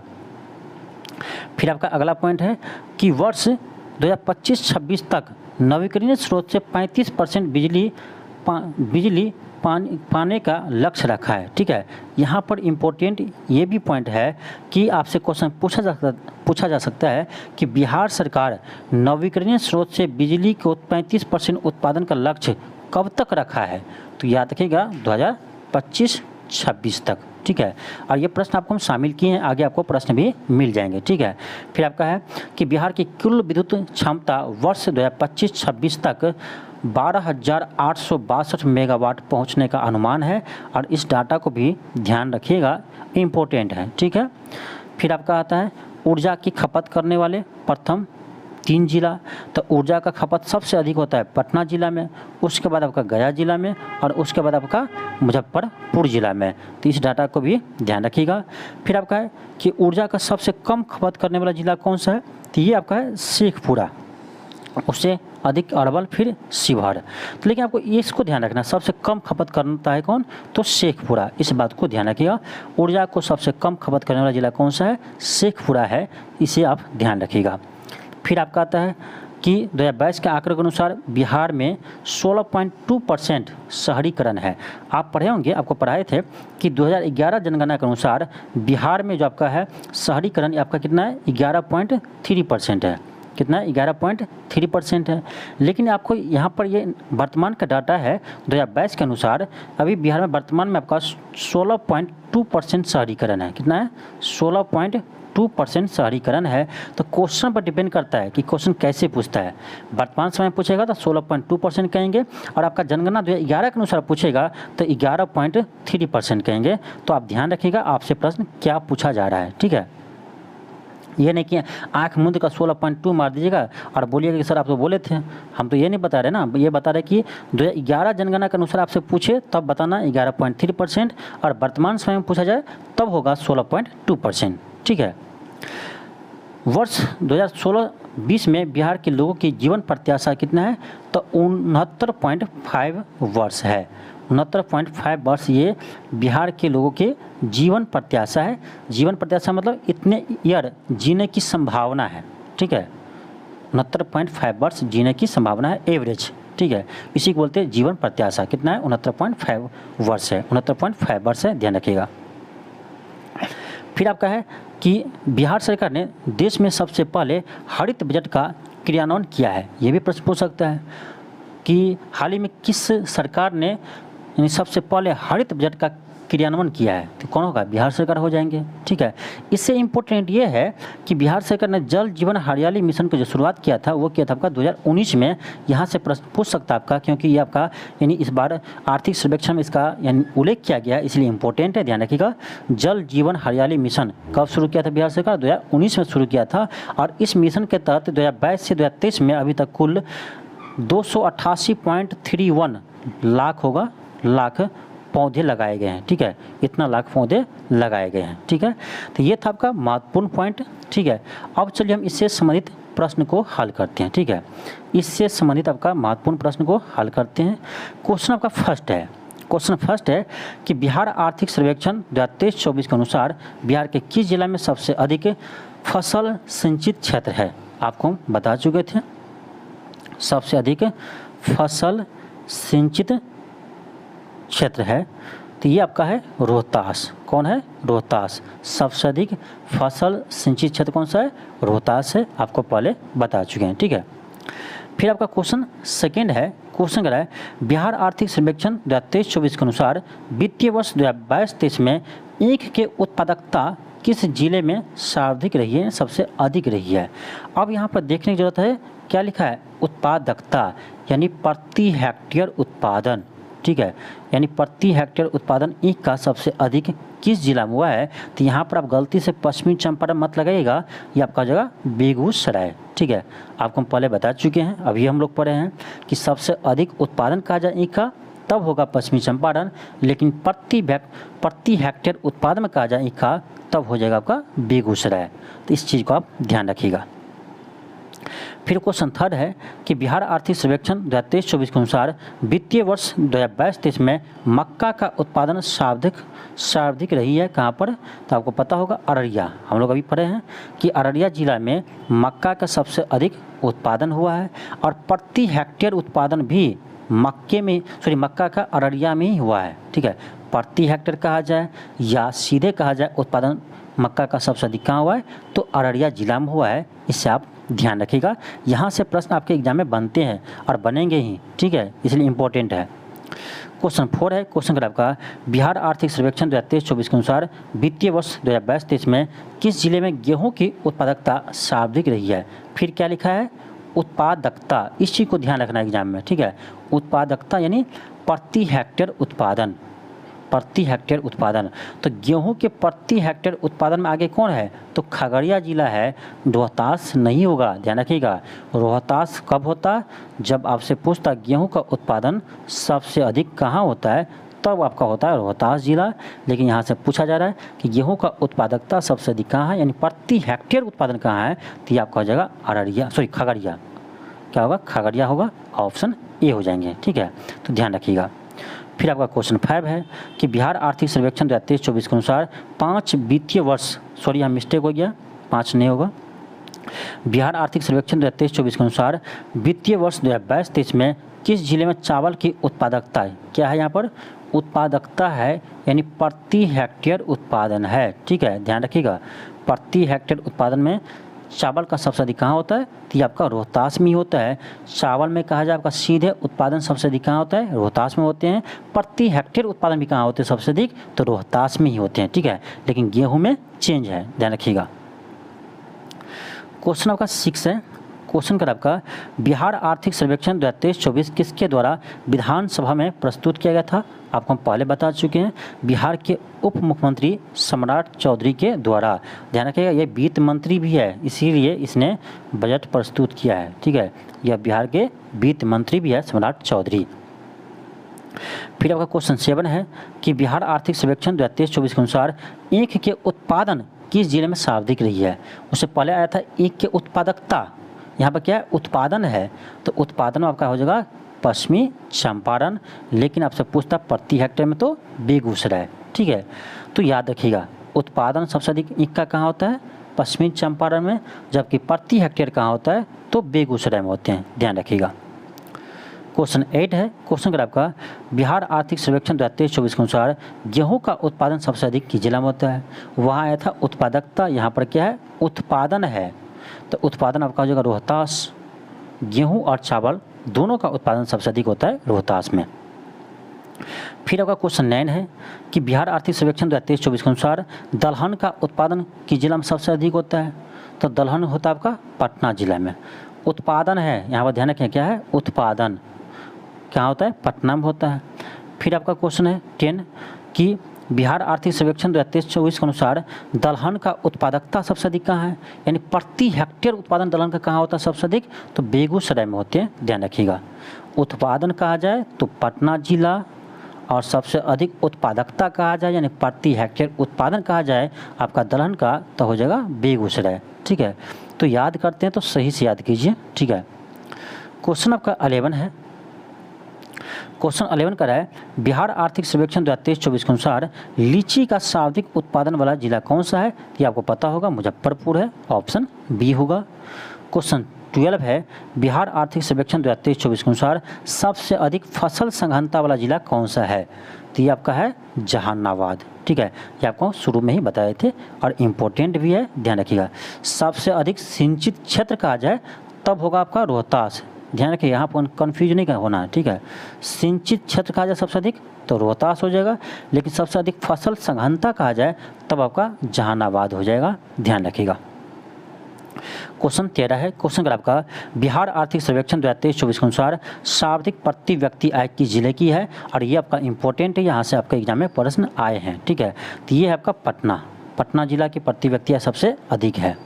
फिर आपका अगला पॉइंट है कि वर्ष 2025-26 तक नवीकरणीय स्रोत से 35% बिजली पाने का लक्ष्य रखा है, ठीक है। यहाँ पर इम्पोर्टेंट ये भी पॉइंट है कि आपसे क्वेश्चन पूछा जा सकता है कि बिहार सरकार नवीकरणीय स्रोत से बिजली को 35% उत्पादन का लक्ष्य कब तक रखा है, तो याद रखिएगा 2025-26 तक, ठीक है। और ये प्रश्न आपको हम शामिल किए हैं, आगे आपको प्रश्न भी मिल जाएंगे, ठीक है। फिर आपका है कि बिहार की कुल विद्युत क्षमता वर्ष 2025-26 तक 12,862 मेगावाट पहुंचने का अनुमान है, और इस डाटा को भी ध्यान रखिएगा, इम्पोर्टेंट है, ठीक है। फिर आपका आता है ऊर्जा की खपत करने वाले प्रथम 3 जिला, तो ऊर्जा का खपत सबसे अधिक होता है पटना जिला में, उसके बाद आपका गया जिला में, और उसके बाद आपका मुजफ्फरपुर जिला में, तो इस डाटा को भी ध्यान रखिएगा। फिर आपका है कि ऊर्जा का सबसे कम खपत करने वाला जिला कौन सा है, तो ये आपका है शेखपुरा, उससे अधिक अरवल, फिर शिवहर। तो लेकिन आपको इसको ध्यान रखना, सबसे कम खपत करता है कौन, तो शेखपुरा, इस बात को ध्यान रखिएगा। ऊर्जा को सबसे कम खपत करने वाला जिला कौन सा है, शेखपुरा है, इसे आप ध्यान रखिएगा। फिर आपका आता है कि 2022 के आंकड़े के अनुसार बिहार में 16.2% शहरीकरण है। आप पढ़े होंगे, आपको पढ़ाए थे कि 2011 जनगणना के अनुसार बिहार में जो आपका है शहरीकरण आपका कितना है, 11.3% है, कितना है, 11.3% है। लेकिन आपको यहाँ पर ये वर्तमान का डाटा है 2022 के अनुसार, अभी बिहार में वर्तमान में आपका 16.2% शहरीकरण है, कितना है, 16.2% शहरीकरण है। तो क्वेश्चन पर डिपेंड करता है कि क्वेश्चन कैसे पूछता है। वर्तमान समय पूछेगा तो 16.2% कहेंगे, और आपका जनगणना 2011 के अनुसार पूछेगा तो 11.3% कहेंगे। तो आप ध्यान रखिएगा आपसे प्रश्न क्या पूछा जा रहा है, ठीक है। ये नहीं कि आँख मूंद का 16.2 मार दीजिएगा और बोलिएगा कि सर आप तो बोले थे, हम तो ये नहीं बता रहे ना, ये बता रहे कि 2011 जनगणना के अनुसार आपसे पूछे तब बताना 11.3%, और वर्तमान समय में पूछा जाए तब होगा 16.2%, ठीक है। वर्ष 2016-20 में बिहार के लोगों की जीवन प्रत्याशा कितना है, तो 69.5 वर्ष है, 69.5 वर्ष ये बिहार के लोगों के जीवन प्रत्याशा है। जीवन प्रत्याशा मतलब इतने ईयर जीने की संभावना है, ठीक है, 69.5 वर्ष जीने की संभावना है, एवरेज, ठीक है, इसी को बोलते हैं जीवन प्रत्याशा। कितना है, 69.5 वर्ष है, 69.5 वर्ष है, ध्यान रखिएगा। फिर आपका है कि बिहार सरकार ने देश में सबसे पहले हरित बजट का क्रियान्वयन किया है। ये भी प्रश्न पूछ सकता है कि हाल ही में किस सरकार ने यानी सबसे पहले हरित बजट का क्रियान्वयन किया है, तो कौन होगा? बिहार सरकार हो जाएंगे। ठीक है, इससे इम्पोर्टेंट ये है कि बिहार सरकार ने जल जीवन हरियाली मिशन को जो शुरुआत किया था वो किया था आपका 2019 में। यहाँ से प्रश्न पूछ सकता है आपका, क्योंकि ये आपका यानी इस बार आर्थिक सर्वेक्षण में इसका यानी उल्लेख किया गया है, इसलिए इंपॉर्टेंट है, ध्यान रखिएगा। जल जीवन हरियाली मिशन कब शुरू किया था बिहार सरकार? 2019 में शुरू किया था। और इस मिशन के तहत 2022 से 2023 में अभी तक कुल 288.31 लाख पौधे लगाए गए हैं। ठीक है, इतना लाख पौधे लगाए गए हैं। ठीक है, तो ये था आपका महत्वपूर्ण पॉइंट। ठीक है, अब चलिए हम इससे संबंधित प्रश्न को हल करते हैं। ठीक है, इससे संबंधित आपका महत्वपूर्ण प्रश्न को हल करते हैं। क्वेश्चन आपका फर्स्ट है कि बिहार आर्थिक सर्वेक्षण 2023-24 के अनुसार बिहार के किस जिला में सबसे अधिक फसल सिंचित क्षेत्र है? आपको हम बता चुके थे, सबसे अधिक फसल सिंचित क्षेत्र है तो ये आपका है रोहतास। कौन है? रोहतास। सबसे अधिक फसल सिंचित क्षेत्र कौन सा है? रोहतास है, आपको पहले बता चुके हैं। ठीक है, फिर आपका क्वेश्चन सेकंड है, क्वेश्चन कह रहा है बिहार आर्थिक सर्वेक्षण 2023-24 के अनुसार वित्तीय वर्ष 2022-23 में ईख के उत्पादकता किस जिले में सर्वाधिक रही है, सबसे अधिक रही है? अब यहाँ पर देखने की जरूरत है, क्या लिखा है? उत्पादकता यानी प्रति हेक्टेयर उत्पादन। ठीक है, यानी प्रति हेक्टेयर उत्पादन ईख का सबसे अधिक किस जिला में हुआ है? तो यहाँ पर आप गलती से पश्चिमी चंपारण मत लगाइएगा, ये आपका जगह बेगूसराय। ठीक है, आपको हम पहले बता चुके हैं, अभी हम लोग पढ़े हैं कि सबसे अधिक उत्पादन कहा जाए ईख का तब होगा पश्चिमी चंपारण, लेकिन प्रति हेक्टेयर उत्पादन में कहा जाए ईख का तब हो जाएगा आपका बेगूसराय। तो इस चीज़ को आप ध्यान रखिएगा। फिर क्वेश्चन थर्ड है कि बिहार आर्थिक सर्वेक्षण 2023-24 के अनुसार वित्तीय वर्ष 2022-23 में मक्का का उत्पादन सर्वाधिक रही है कहाँ पर? तो आपको पता होगा अररिया। हम लोग अभी पढ़े हैं कि अररिया जिला में मक्का का सबसे अधिक उत्पादन हुआ है और प्रति हेक्टेयर उत्पादन भी मक्का का अररिया में ही हुआ है। ठीक है, प्रति हेक्टेयर कहा जाए या सीधे कहा जाए उत्पादन मक्का का सबसे अधिक कहाँ हुआ है? तो अररिया जिला में हुआ है, इससे आप ध्यान रखिएगा। यहाँ से प्रश्न आपके एग्जाम में बनते हैं और बनेंगे ही। ठीक है, इसलिए इम्पोर्टेंट है। क्वेश्चन 4 है, क्वेश्चन का आपका बिहार आर्थिक सर्वेक्षण 2023-24 के अनुसार वित्तीय वर्ष 2022-23 में किस जिले में गेहूं की उत्पादकता सर्वाधिक रही है? फिर क्या लिखा है? उत्पादकता। इस चीज़ को ध्यान रखना एग्जाम में। ठीक है, उत्पादकता यानी प्रति हेक्टेयर उत्पादन। तो गेहूं के प्रति हेक्टेयर उत्पादन में आगे कौन है? तो खगड़िया जिला है, रोहतास नहीं होगा, ध्यान रखिएगा। रोहतास कब होता? जब आपसे पूछता गेहूं का उत्पादन सबसे अधिक कहाँ होता है, तब आपका होता है रोहतास जिला। लेकिन यहाँ से पूछा जा रहा है कि गेहूं का उत्पादकता सबसे अधिक कहाँ है, यानी प्रति हेक्टेयर उत्पादन कहाँ है, तो ये आपका हो जाएगा खगड़िया। क्या होगा? खगड़िया होगा, ऑप्शन ए हो जाएंगे। ठीक है, तो ध्यान रखिएगा। फिर आपका क्वेश्चन 5 है कि बिहार आर्थिक सर्वेक्षण 2023-24 के अनुसार 5 वित्तीय वर्ष, यहाँ मिस्टेक हो गया, 5 नहीं होगा। बिहार आर्थिक सर्वेक्षण 2023-24 के अनुसार वित्तीय वर्ष 2022-23 में किस जिले में चावल की उत्पादकता है? क्या है यहाँ पर? उत्पादकता है, यानी प्रति हेक्टेयर उत्पादन है। ठीक है, ध्यान रखिएगा। प्रति हेक्टेयर उत्पादन में चावल का सबसे अधिक कहाँ होता है? तो ये आपका रोहतास में ही होता है। चावल में कहा जाए आपका सीधे उत्पादन सबसे अधिक कहाँ होता है? रोहतास में होते हैं। प्रति हेक्टेयर उत्पादन भी कहाँ होते हैं सबसे अधिक? तो रोहतास में ही होते हैं। ठीक है, लेकिन गेहूं में चेंज है, ध्यान रखिएगा। क्वेश्चन आपका 6 है, क्वेश्चन का आपका बिहार आर्थिक सर्वेक्षण 2023-24 किसके द्वारा विधानसभा में प्रस्तुत किया गया था? आपको हम पहले बता चुके हैं, बिहार के उप मुख्यमंत्री सम्राट चौधरी के द्वारा। ध्यान रखिएगा, ये वित्त मंत्री भी है, इसीलिए इसने बजट प्रस्तुत किया है। ठीक है, यह बिहार के वित्त मंत्री भी है सम्राट चौधरी। फिर आपका क्वेश्चन 7 है कि बिहार आर्थिक सर्वेक्षण 2023-24 के अनुसार ईख के उत्पादन किस जिले में सर्वाधिक रही है? उससे पहले आया था ईख के उत्पादकता, यहाँ पर क्या है? उत्पादन है, तो उत्पादन आपका हो जाएगा पश्चिमी चंपारण, लेकिन आपसे पूछता प्रति हेक्टेयर में तो बेगूसराय। ठीक है, तो याद रखिएगा उत्पादन सबसे अधिक ईख का कहाँ होता है? पश्चिमी चंपारण में, जबकि प्रति हेक्टेयर कहाँ होता है? तो बेगूसराय में होते हैं, ध्यान रखिएगा। क्वेश्चन 8 है, क्वेश्चन अगर आपका बिहार आर्थिक सर्वेक्षण 2023-24 के अनुसार गेहूं का उत्पादन सबसे अधिक किस जिला में होता है? वहाँ आया था उत्पादकता, यहाँ पर क्या है? उत्पादन है। तो उत्पादन आपका हो जाएगा रोहतास। गेहूं और चावल दोनों का उत्पादन सबसे अधिक होता है रोहतास में। फिर आपका क्वेश्चन 9 है कि बिहार आर्थिक सर्वेक्षण 2023-24 के अनुसार दलहन का उत्पादन किस जिला में सबसे अधिक होता है? तो दलहन होता है आपका पटना जिला में। उत्पादन है, यहाँ पर ध्यान रखें क्या है? उत्पादन क्या होता है? पटना में होता है। फिर आपका क्वेश्चन है 10 कि बिहार आर्थिक सर्वेक्षण 2023-24 के अनुसार दलहन का उत्पादकता सबसे अधिक कहाँ है? यानी प्रति हेक्टेयर उत्पादन दलहन का कहाँ होता है सबसे अधिक? तो बेगूसराय में होते हैं, ध्यान रखिएगा। उत्पादन कहा जाए तो पटना जिला, और सबसे अधिक उत्पादकता कहा जाए यानी प्रति हेक्टेयर उत्पादन कहा जाए आपका दलहन का, तो हो जाएगा बेगूसराय। ठीक है, तो याद करते हैं तो सही से याद कीजिए। ठीक है, क्वेश्चन आपका 11 है। क्वेश्चन 11 का है बिहार आर्थिक सर्वेक्षण 2023-24 के अनुसार लीची का सर्वाधिक उत्पादन वाला जिला कौन सा है? ये आपको पता होगा, मुजफ्फरपुर है, ऑप्शन बी होगा। क्वेश्चन 12 है बिहार आर्थिक सर्वेक्षण 2023-24 के अनुसार सबसे अधिक फसल संघनता वाला जिला कौन सा है? तो ये आपका है जहानाबाद। ठीक है, ये आपको शुरू में ही बताए थे और इम्पोर्टेंट भी है, ध्यान रखिएगा। सबसे अधिक सिंचित क्षेत्र कहा जाए तब होगा आपका रोहतास, ध्यान रखिए, यहाँ पर कन्फ्यूज नहीं होना है। ठीक है, सिंचित क्षेत्र कहा जाए सबसे अधिक तो रोहतास हो जाएगा, लेकिन सबसे अधिक फसल संघनता कहा जाए तब आपका जहानाबाद हो जाएगा, ध्यान रखिएगा। क्वेश्चन 13 है, क्वेश्चन अगर आपका बिहार आर्थिक सर्वेक्षण 2023-24 के अनुसार सर्वाधिक प्रति व्यक्ति आय किस जिले की है? और ये आपका इंपॉर्टेंट है, यहाँ से आपका एग्जाम में प्रश्न आए हैं। ठीक है, तो ये है आपका पटना जिला की प्रति व्यक्ति आय सबसे अधिक है।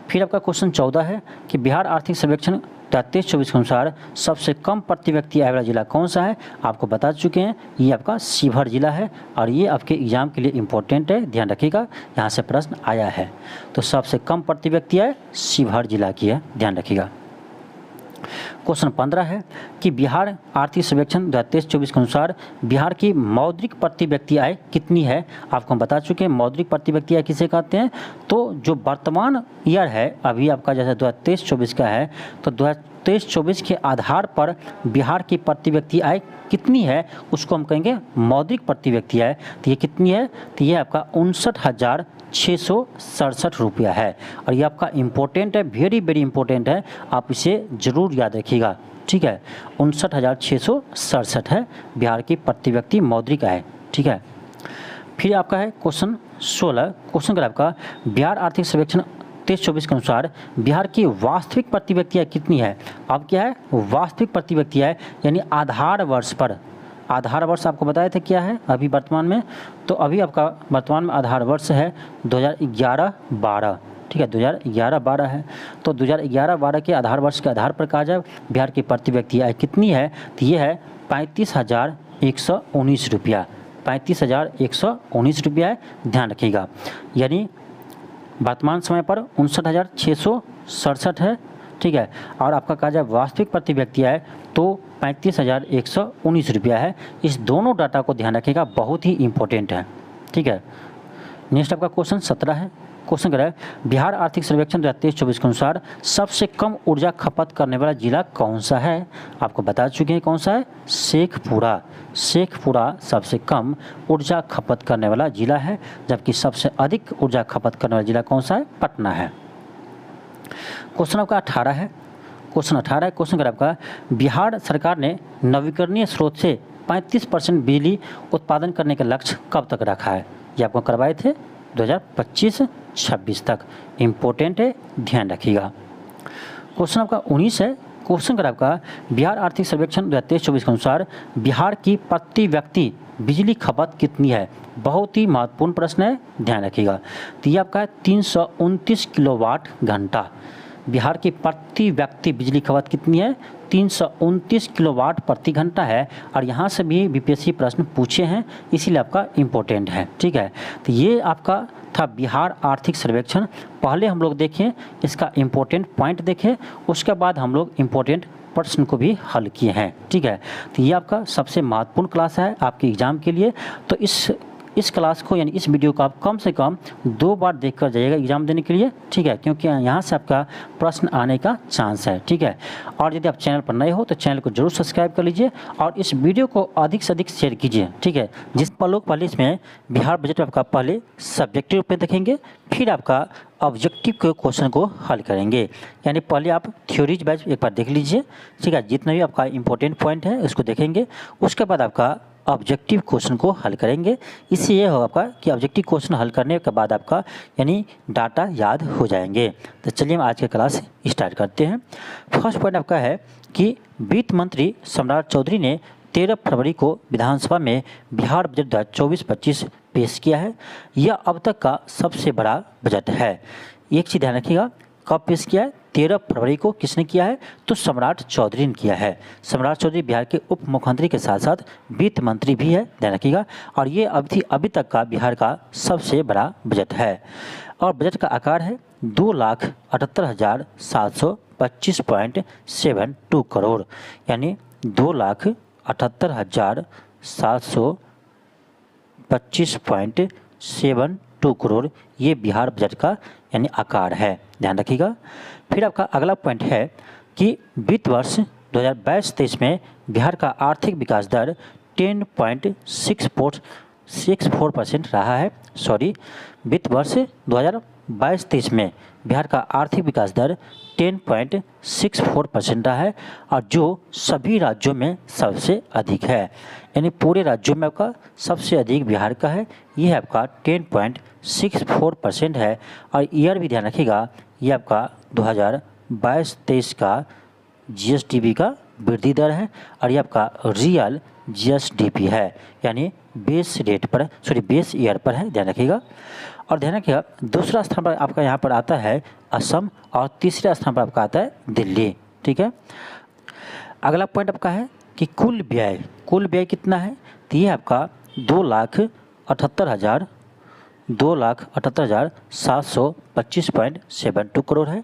फिर आपका क्वेश्चन 14 है कि बिहार आर्थिक सर्वेक्षण 2023-24 के अनुसार सबसे कम प्रति व्यक्ति आय वाला जिला कौन सा है? आपको बता चुके हैं, ये आपका शिवहर जिला है और ये आपके एग्जाम के लिए इम्पोर्टेंट है, ध्यान रखिएगा, यहाँ से प्रश्न आया है। तो सबसे कम प्रति व्यक्ति आय शिवहर जिला की है, ध्यान रखिएगा। क्वेश्चन 15 है कि बिहार आर्थिक सर्वेक्षण 2023-24 के अनुसार बिहार की मौद्रिक प्रति व्यक्ति आय कितनी है? आपको हम बता चुके हैं मौद्रिक प्रति व्यक्ति आय किसे कहते हैं। तो जो वर्तमान ईयर है अभी आपका जैसे 2023-24 का है, तो 2023-24 के आधार पर बिहार की प्रति व्यक्ति आय कितनी है उसको हम कहेंगे मौद्रिक प्रति व्यक्ति आय। तो ये कितनी है? तो ये आपका 59,667 रुपया है और ये आपका इम्पोर्टेंट है, वेरी वेरी इंपॉर्टेंट है, आप इसे ज़रूर याद रखिएगा। ठीक है, 59,667 है बिहार की प्रति व्यक्ति मौद्रिक आय। ठीक है, फिर आपका है क्वेश्चन 16, क्वेश्चन अगर आपका बिहार आर्थिक सर्वेक्षण 23-24 के अनुसार बिहार की वास्तविक प्रति व्यक्ति आय कितनी है? अब क्या है? वास्तविक प्रति व्यक्ति आय यानी आधार वर्ष पर, आधार वर्ष आपको बताए थे क्या है अभी वर्तमान में, तो अभी आपका वर्तमान में आधार वर्ष है 2011-12। ठीक है, 2011-12 है, तो 2011-12 के आधार वर्ष के आधार पर कहा जाए बिहार की प्रति व्यक्ति आय कितनी है? तो ये है 35,119 रुपया, 35,119 रुपया है, ध्यान रखिएगा। यानी वर्तमान समय पर 59,667 है। ठीक है, और आपका कहा जाए वास्तविक प्रति व्यक्ति आय तो 35,119 रुपया है। इस दोनों डाटा को ध्यान रखिएगा, बहुत ही इंपॉर्टेंट है। ठीक है, नेक्स्ट आपका क्वेश्चन 17 है, क्वेश्चन कह रहा है बिहार आर्थिक सर्वेक्षण 2023-24 के अनुसार सबसे कम ऊर्जा खपत करने वाला जिला कौन सा है? आपको बता चुके हैं कौन सा है, शेखपुरा। शेखपुरा सबसे कम ऊर्जा खपत करने वाला जिला है, जबकि सबसे अधिक ऊर्जा खपत करने वाला जिला कौन सा है, पटना है। क्वेश्चन आपका 18 है, क्वेश्चन 18 है, क्वेश्चन कर आपका बिहार सरकार ने नवीकरणीय स्रोत से 35% बिजली उत्पादन करने का लक्ष्य कब तक रखा है? ये आपको करवाए थे 2025-26 तक, इम्पोर्टेंट है, ध्यान रखिएगा। क्वेश्चन आपका 19 है, क्वेश्चन कर आपका बिहार आर्थिक सर्वेक्षण 2023-24 के अनुसार बिहार की प्रति व्यक्ति बिजली खपत कितनी है? बहुत ही महत्वपूर्ण प्रश्न है, ध्यान रखिएगा। तो ये आपका 329 किलोवाट घंटा। बिहार की प्रति व्यक्ति बिजली खपत कितनी है? 329 किलोवाट प्रति घंटा है, और यहाँ से भी बीपीएससी प्रश्न पूछे हैं, इसीलिए आपका इम्पोर्टेंट है। ठीक है, तो ये आपका था बिहार आर्थिक सर्वेक्षण। पहले हम लोग देखें इसका इम्पोर्टेंट पॉइंट देखें, उसके बाद हम लोग इम्पोर्टेंट प्रश्न को भी हल किए हैं। ठीक है, तो ये आपका सबसे महत्वपूर्ण क्लास है आपके एग्जाम के लिए। तो इस इस क्लास को यानी इस वीडियो को आप कम से कम 2 बार देख कर जाइएगा एग्जाम देने के लिए, ठीक है, क्योंकि यहाँ से आपका प्रश्न आने का चांस है, ठीक है। और यदि आप चैनल पर नए हो तो चैनल को जरूर सब्सक्राइब कर लीजिए और इस वीडियो को अधिक से अधिक शेयर कीजिए, ठीक है। जिस पर लोग पहले इसमें बिहार बजट में आपका पहले सब्जेक्टिव रूप में देखेंगे, फिर आपका ऑब्जेक्टिव के क्वेश्चन को हल करेंगे। यानी पहले आप थ्योरीज बैच एक बार देख लीजिए, ठीक है, जितना भी आपका इंपॉर्टेंट पॉइंट है उसको देखेंगे, उसके बाद आपका ऑब्जेक्टिव क्वेश्चन को हल करेंगे। इससे ये होगा आपका कि ऑब्जेक्टिव क्वेश्चन हल करने के बाद आपका यानी डाटा याद हो जाएंगे। तो चलिए हम आज के क्लास स्टार्ट करते हैं। फर्स्ट पॉइंट आपका है कि वित्त मंत्री सम्राट चौधरी ने 13 फरवरी को विधानसभा में बिहार बजट 2024-25 पेश किया है। यह अब तक का सबसे बड़ा बजट है। एक चीज़ ध्यान रखिएगा, कब पेश किया है? 13 फरवरी को। किसने किया है? तो सम्राट चौधरी ने किया है। सम्राट चौधरी बिहार के उप मुख्यमंत्री के साथ साथ वित्त मंत्री भी है, ध्यान रखिएगा। और ये अभी तक का बिहार का सबसे बड़ा बजट है। और बजट का आकार है 2,78,725.72 करोड़, यानी 2,78,725.72 करोड़ ये बिहार बजट का यानी आकार है, ध्यान रखिएगा। फिर आपका अगला पॉइंट है कि वित्त वर्ष 2022-23 में बिहार का आर्थिक विकास दर 10.64% रहा है। वित्त वर्ष 2022-23 में बिहार का आर्थिक विकास दर 10.64% रहा है, और जो सभी राज्यों में सबसे अधिक है। यानी पूरे राज्यों में आपका सबसे अधिक बिहार का है, ये है आपका 10.64% है। और ईयर भी ध्यान रखिएगा, ये आपका 2022-23 का जीएसडीपी का वृद्धि दर है, और ये आपका रियल जीएसडीपी है, यानी बेस ईयर पर है, ध्यान रखिएगा। और ध्यान रखिएगा, दूसरा स्थान पर आपका यहाँ पर आता है असम, और तीसरे स्थान पर आपका आता है दिल्ली, ठीक है। अगला पॉइंट आपका है कि कुल व्यय कितना है? तो ये आपका 2,78,725.72 करोड़ है।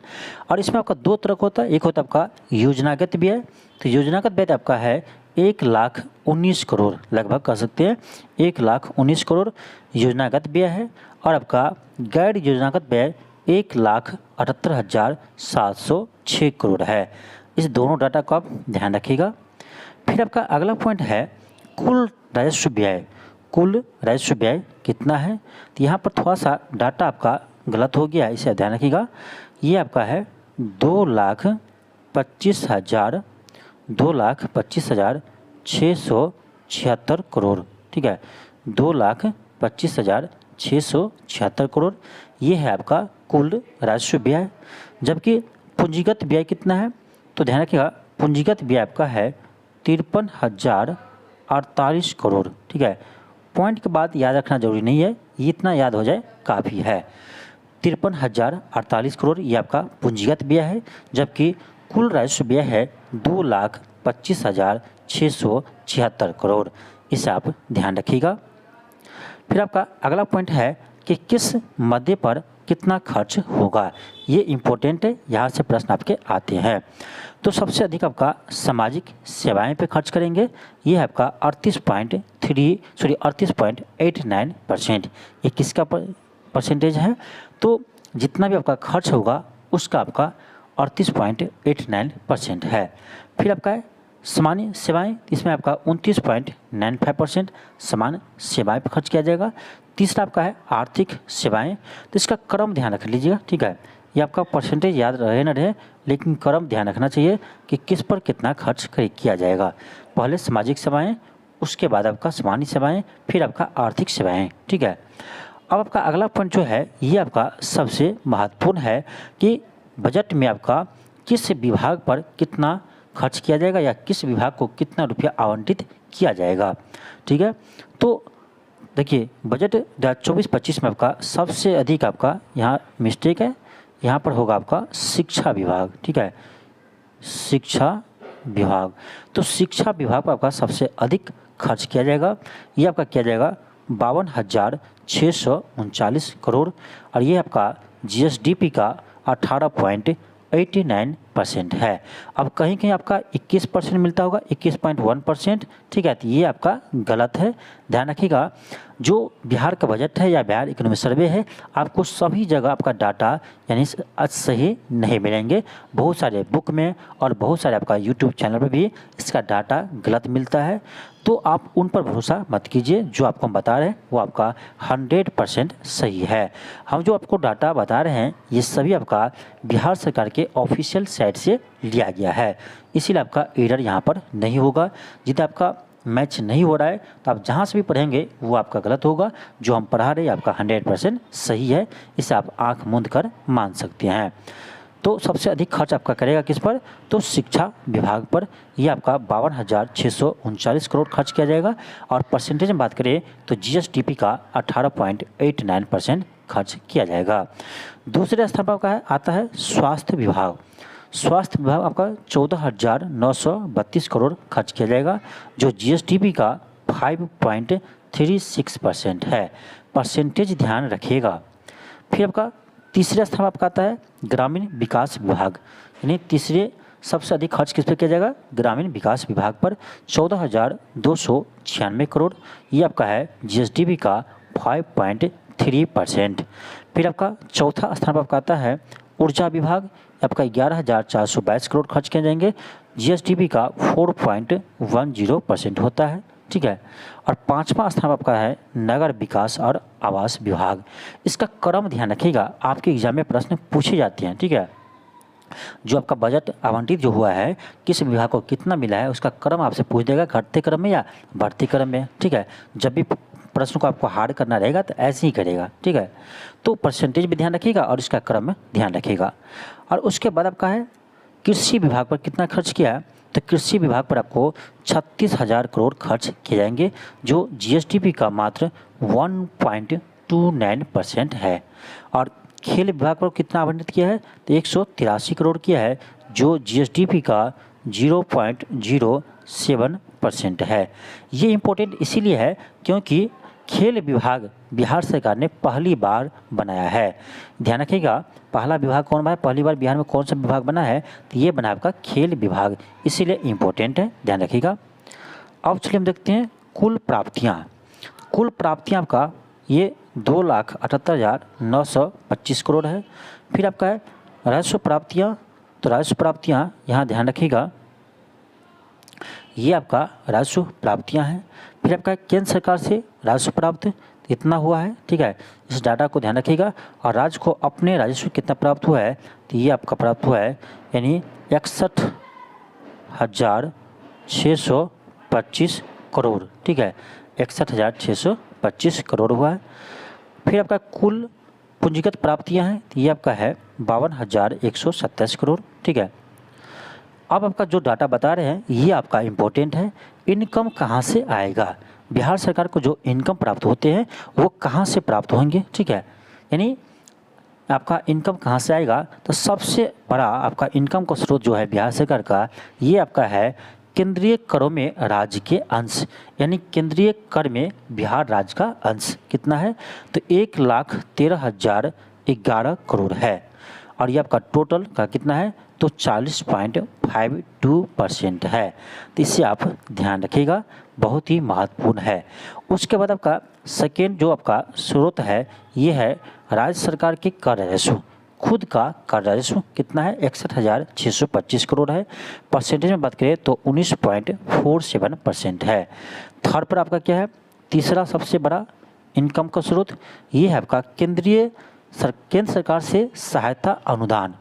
और इसमें आपका दो तरह का होता है, एक होता है आपका योजनागत व्यय। तो योजनागत व्यय आपका है 1,19 करोड़, लगभग कह सकते हैं 1,19 करोड़ योजनागत व्यय है। और आपका गैर योजनागत व्यय 1,78,706 करोड़ है। इस दोनों डाटा को आप ध्यान रखिएगा। फिर आपका अगला पॉइंट है कुल राजस्व व्यय कितना है? तो यहाँ पर थोड़ा सा डाटा आपका गलत हो गया है, इसे ध्यान रखिएगा। ये आपका है 2,25,676 करोड़, ठीक है, 2,25,676 करोड़ ये है आपका कुल राजस्व व्यय। जबकि पूंजीगत व्यय कितना है? तो ध्यान रखिएगा, पूंजीगत व्यय आपका है 53,048 करोड़, ठीक है। पॉइंट के बाद याद रखना जरूरी नहीं है, ये इतना याद हो जाए काफ़ी है। 53,048 करोड़ ये आपका पूंजीगत व्यय है, जबकि कुल राजस्व व्यय है 2,25,676 करोड़, इसे आप ध्यान रखिएगा। फिर आपका अगला पॉइंट है कि किस मदे पर कितना खर्च होगा, ये इम्पोर्टेंट है, यहाँ से प्रश्न आपके आते हैं। तो सबसे अधिक आपका सामाजिक सेवाएं पे खर्च करेंगे, ये है आपका 38.89%। ये किसका परसेंटेज है? तो जितना भी आपका खर्च होगा उसका आपका 38.89% है। फिर आपका है सामान्य सेवाएं, इसमें आपका 29.95% सामान्य सेवाएं पर खर्च किया जाएगा। तीसरा आपका है आर्थिक सेवाएं, तो इसका क्रम ध्यान रख लीजिएगा, ठीक है। ये आपका परसेंटेज याद रहे न रहे, लेकिन क्रम ध्यान रखना चाहिए कि किस पर कितना खर्च किया जाएगा। पहले सामाजिक सेवाएं, उसके बाद आपका सामान्य सेवाएं, फिर आपका आर्थिक सेवाएं, ठीक है। अब आपका अगला पॉइंट जो है ये आपका सबसे महत्वपूर्ण है कि बजट में आपका किस विभाग पर कितना खर्च किया जाएगा या किस विभाग को कितना रुपया आवंटित किया जाएगा, ठीक है। तो देखिए, बजट 2024-25 में आपका सबसे अधिक आपका यहाँ मिस्टेक है, यहाँ पर होगा आपका शिक्षा विभाग, ठीक है, शिक्षा विभाग। तो शिक्षा विभाग पर आपका सबसे अधिक खर्च किया जाएगा, ये आपका किया जाएगा 52,639 करोड़, और ये आपका जीएसडीपी का 18.89 21% है। अब कहीं कहीं आपका 21% मिलता होगा, 21.1%, ठीक है, तो ये आपका गलत है। ध्यान रखिएगा, जो बिहार का बजट है या बिहार इकोनॉमिक सर्वे है, आपको सभी जगह आपका डाटा यानी सही नहीं मिलेंगे। बहुत सारे बुक में और बहुत सारे आपका यूट्यूब चैनल पर भी इसका डाटा गलत मिलता है, तो आप उन पर भरोसा मत कीजिए। जो आपको हम बता रहे हैं वो आपका 100% सही है। हम जो आपको डाटा बता रहे हैं ये सभी आपका बिहार सरकार के ऑफिशियल साइट से लिया गया है, इसीलिए आपका एरर यहाँ पर नहीं होगा। जितना आपका मैच नहीं हो रहा है तो आप जहाँ से भी पढ़ेंगे वो आपका गलत होगा। जो हम पढ़ा रहे हैं आपका 100% सही है, इसे आप आंख मूंद कर मान सकते हैं। तो सबसे अधिक खर्च आपका करेगा किस पर, तो शिक्षा विभाग पर। यह आपका 52,639 करोड़ खर्च किया जाएगा। और परसेंटेज में बात करें तो जीएसडीपी का 18.89% खर्च किया जाएगा। दूसरे स्थान पर आपका आता है स्वास्थ्य विभाग। स्वास्थ्य विभाग आपका 14,932 करोड़ खर्च किया जाएगा, जो जीएसडीपी का 5.36% है। परसेंटेज ध्यान रखिएगा। फिर आपका तीसरे स्थान पर आपका आता है ग्रामीण विकास विभाग, यानी तीसरे सबसे अधिक खर्च किस पर किया जाएगा, ग्रामीण विकास विभाग पर 14,296 करोड़। ये आपका है जीएसडीपी का 5.3%। फिर आपका चौथा स्थान पर आपका आता है ऊर्जा विभाग, आपका 11,422 करोड़ खर्च किए जाएंगे। जीएसडीपी का 4.10% होता है, ठीक है। और पांचवा स्थान आपका है नगर विकास और आवास विभाग। इसका क्रम ध्यान रखिएगा, आपके एग्जाम में प्रश्न पूछे जाते हैं, ठीक है। जो आपका बजट आवंटित जो हुआ है किस विभाग को कितना मिला है उसका क्रम आपसे पूछ देगा, घटते क्रम में या बढ़ते क्रम में, ठीक है। जब भी प्रश्न को आपको हार्ड करना रहेगा तो ऐसे ही करेगा, ठीक है। तो परसेंटेज भी ध्यान रखिएगा और इसका क्रम में ध्यान रखिएगा। और उसके बाद आपका है कृषि विभाग पर कितना खर्च किया है, तो कृषि विभाग पर आपको 36,000 करोड़ खर्च किए जाएंगे, जो जीएसडीपी का मात्र 1.29% है। और खेल विभाग पर कितना आवंटित किया है, तो 183 करोड़ किया है, जो जीएसडीपी का 0.07% है। ये इम्पोर्टेंट इसीलिए है क्योंकि खेल विभाग बिहार सरकार ने पहली बार बनाया है। ध्यान रखिएगा, पहला विभाग कौन बना है, पहली बार बिहार में कौन सा विभाग बना है, तो ये बना आपका खेल विभाग, इसीलिए इम्पोर्टेंट है, ध्यान रखिएगा। अब चलिए हम देखते हैं कुल प्राप्तियाँ। कुल प्राप्तियाँ आपका ये 2,78,925 करोड़ है। फिर आपका है राजस्व प्राप्तियाँ, तो राजस्व प्राप्तियाँ यहाँ ध्यान रखिएगा, ये आपका राजस्व प्राप्तियाँ हैं। फिर आपका केंद्र सरकार से राजस्व प्राप्त इतना हुआ है, ठीक है, इस डाटा को ध्यान रखिएगा। और राज्य को अपने राजस्व कितना प्राप्त हुआ है, तो ये आपका प्राप्त हुआ है यानी 61,625 करोड़, ठीक है, 61,625 करोड़ हुआ है। फिर आपका कुल पूंजीगत प्राप्तियां हैं, तो ये आपका है 52,127 करोड़, ठीक है। अब आपका जो डाटा बता रहे हैं ये आपका इम्पोर्टेंट है, इनकम कहाँ से आएगा, बिहार सरकार को जो इनकम प्राप्त होते हैं वो कहाँ से प्राप्त होंगे, ठीक है। यानी आपका इनकम कहाँ से आएगा, तो सबसे बड़ा आपका इनकम का स्रोत जो है बिहार सरकार का, ये आपका है केंद्रीय करों में राज्य के अंश, यानी केंद्रीय कर में बिहार राज्य का अंश कितना है, तो 1,13,011 करोड़ है। और ये आपका टोटल का कितना है, तो 40.52% है। तो इससे आप ध्यान रखिएगा, बहुत ही महत्वपूर्ण है। उसके बाद आपका सेकेंड जो आपका स्रोत है ये है राज्य सरकार के कर राजस्व। खुद का कर राजस्व कितना है, 61,625 करोड़ है। परसेंटेज में बात करें तो 19.47% है। थर्ड पर आपका क्या है, तीसरा सबसे बड़ा इनकम का स्रोत ये है आपका केंद्र सरकार से सहायता अनुदान।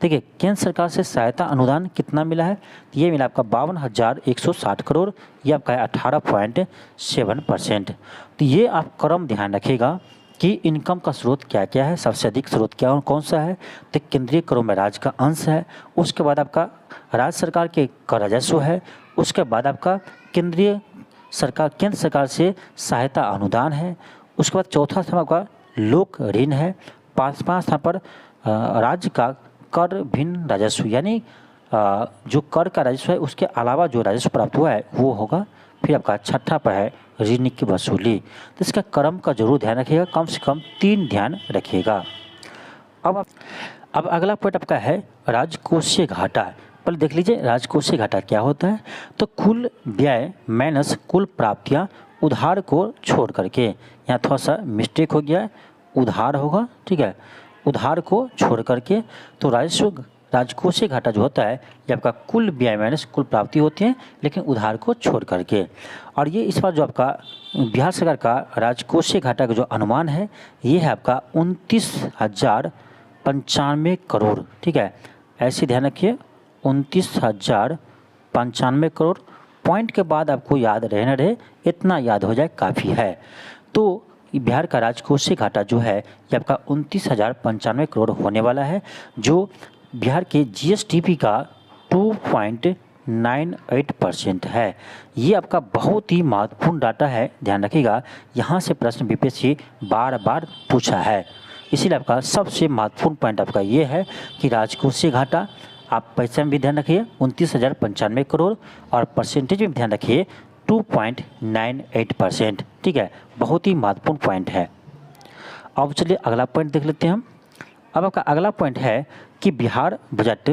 देखिए केंद्र सरकार से सहायता अनुदान कितना मिला है, तो ये मिला आपका 52,160 करोड़, ये आपका है 18.7%। तो ये आप क्रम ध्यान रखिएगा कि इनकम का स्रोत क्या क्या है, सबसे अधिक स्रोत क्या कौन सा है, तो केंद्रीय करों में राज्य का अंश है। उसके बाद आपका राज्य सरकार के कर राजस्व है। उसके बाद आपका केंद्र सरकार से सहायता अनुदान है। उसके बाद चौथा स्थान आपका लोक ऋण है। पांचवा स्थान पर राज्य का कर भिन्न राजस्व, यानी जो कर का राजस्व है उसके अलावा जो राजस्व प्राप्त हुआ है वो होगा। फिर आपका छठा पर है ऋण की वसूली। तो इसका क्रम का जरूर ध्यान रखिएगा, कम से कम 3 ध्यान रखिएगा। अब अगला पॉइंट आपका है राजकोषीय घाटा। पहले देख लीजिए राजकोषीय घाटा क्या होता है। तो कुल व्यय माइनस कुल प्राप्तियां उधार को छोड़ करके, यहाँ थोड़ा सा मिस्टेक हो गया है, उधार होगा, ठीक है, उधार को छोड़ करके। तो राजकोषीय घाटा जो होता है ये आपका कुल व्यय माइनस कुल प्राप्ति होती है, लेकिन उधार को छोड़ करके। और ये इस बार जो आपका बिहार सरकार का राजकोषीय घाटा का जो अनुमान है ये है आपका 29,095 करोड़, ठीक है, ऐसे ध्यान रखिए 29,095 करोड़। पॉइंट के बाद आपको याद रहना रहे, इतना याद हो जाए काफ़ी है। तो बिहार का राजकोषीय घाटा जो है ये आपका 29,095 करोड़ होने वाला है, जो बिहार के जीएसडीपी का 2.98% है। ये आपका बहुत ही महत्वपूर्ण डाटा है, ध्यान रखिएगा। यहाँ से प्रश्न बीपीएससी बार बार पूछा है, इसीलिए आपका सबसे महत्वपूर्ण पॉइंट आपका ये है कि राजकोषीय घाटा आप पैसे में भी ध्यान रखिए 29,095 करोड़ और परसेंटेज में ध्यान रखिए 2.98%, ठीक है, बहुत ही महत्वपूर्ण पॉइंट है। अब चलिए अगला पॉइंट देख लेते हैं हम। अब आपका अगला पॉइंट है कि बिहार बजट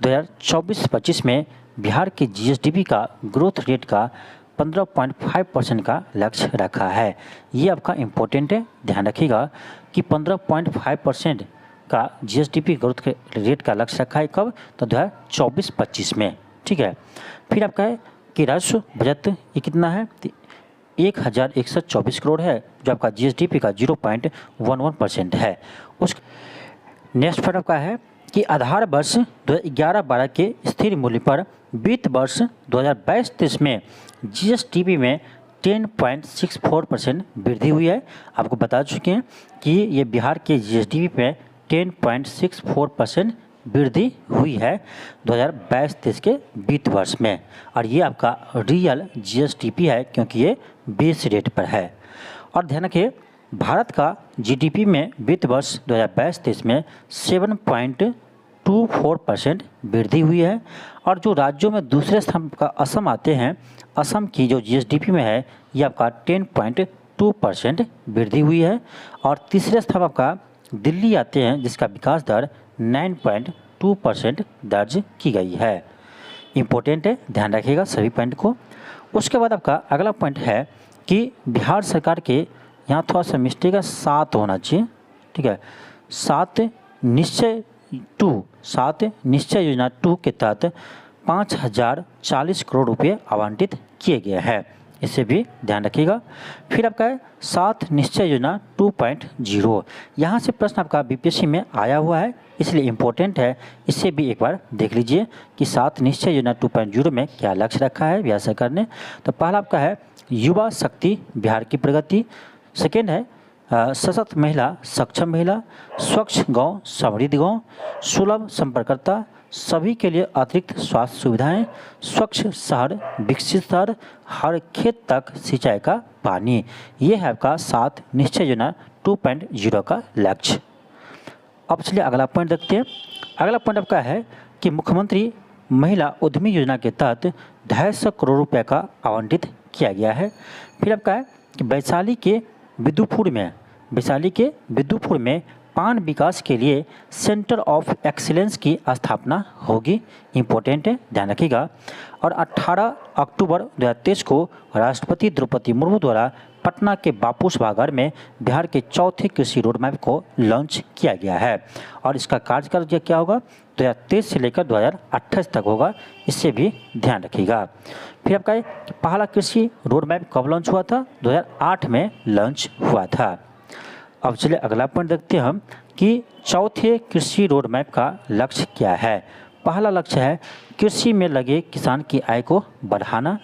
2024-25 में बिहार के जीएसडीपी का ग्रोथ रेट का 15.5% का लक्ष्य रखा है। ये आपका इम्पोर्टेंट है, ध्यान रखिएगा कि 15.5% का जीएसडीपी ग्रोथ के रेट का लक्ष्य रखा है। कब? तो 2024-25 में, ठीक है। फिर आपका है कि राजस्व बजट ये कितना है, 1,124 करोड़ है, जो आपका जीएसडीपी का 0.11% है। उस नेक्स्ट पॉइंट आपका है कि आधार वर्ष 2011-12 के स्थिर मूल्य पर वित्त वर्ष 2022-23 में जीएसडीपी में 10.64% वृद्धि हुई है। आपको बता चुके हैं कि ये बिहार के जीएसडीपी में 10.64% वृद्धि हुई है 2022-23 के वित्त वर्ष में, और ये आपका रियल जीएसडीपी है क्योंकि ये बेस रेट पर है। और ध्यान रखिए भारत का जीडीपी में वित्त वर्ष 2022-23 में 7.24% वृद्धि हुई है। और जो राज्यों में दूसरे स्थान का असम आते हैं, असम की जो जीएसडीपी में है ये आपका 10.2% वृद्धि हुई है। और तीसरे स्थान आपका दिल्ली आते हैं जिसका विकास दर 9.2% दर्ज की गई है। इम्पोर्टेंट है, ध्यान रखिएगा सभी पॉइंट को। उसके बाद आपका अगला पॉइंट है कि बिहार सरकार के यहाँ थोड़ा सा मिस्टेक है, 7 होना चाहिए, ठीक है, 7 निश्चय योजना 2 के तहत 5,040 करोड़ रुपये आवंटित किए गए हैं, इसे भी ध्यान रखिएगा। फिर आपका है 7 निश्चय योजना 2.0, यहाँ से प्रश्न आपका बीपीएससी में आया हुआ है, इसलिए इम्पोर्टेंट है, इसे भी एक बार देख लीजिए कि 7 निश्चय योजना 2.0 में क्या लक्ष्य रखा है बिहार सरकार ने। तो पहला आपका है युवा शक्ति बिहार की प्रगति, सेकेंड है सशक्त महिला सक्षम महिला, स्वच्छ गांव समृद्ध गांव, सुलभ संपर्कता, सभी के लिए अतिरिक्त स्वास्थ्य सुविधाएं, स्वच्छ शहर विकसित शहर, हर खेत तक सिंचाई का पानी। ये है आपका 7 निश्चय योजना 2.0 का लक्ष्य। अब चलिए अगला पॉइंट देखते हैं। अगला पॉइंट आपका है कि मुख्यमंत्री महिला उद्यमी योजना के तहत 250 करोड़ रुपये का आवंटित किया गया है। फिर आपका है कि वैशाली के विदुपुर में पान विकास के लिए सेंटर ऑफ एक्सीलेंस की स्थापना होगी, इम्पोर्टेंट है, ध्यान रखिएगा। और 18 अक्टूबर 2023 को राष्ट्रपति द्रौपदी मुर्मू द्वारा पटना के बापू सभागार में बिहार के चौथे कृषि रोड मैप को लॉन्च किया गया है। और इसका कार्यकाल क्या होगा, 2023 से लेकर 2028 तक होगा, इससे भी ध्यान रखिएगा। फिर आपका पहला कृषि रोड मैप कब लॉन्च हुआ था, 2008 में लॉन्च हुआ था। अब चलिए अगला पॉइंट देखते हैं हम कि चौथे कृषि रोड मैप का लक्ष्य क्या है। पहला लक्ष्य है कृषि में लगे किसान की आय को बढ़ाना,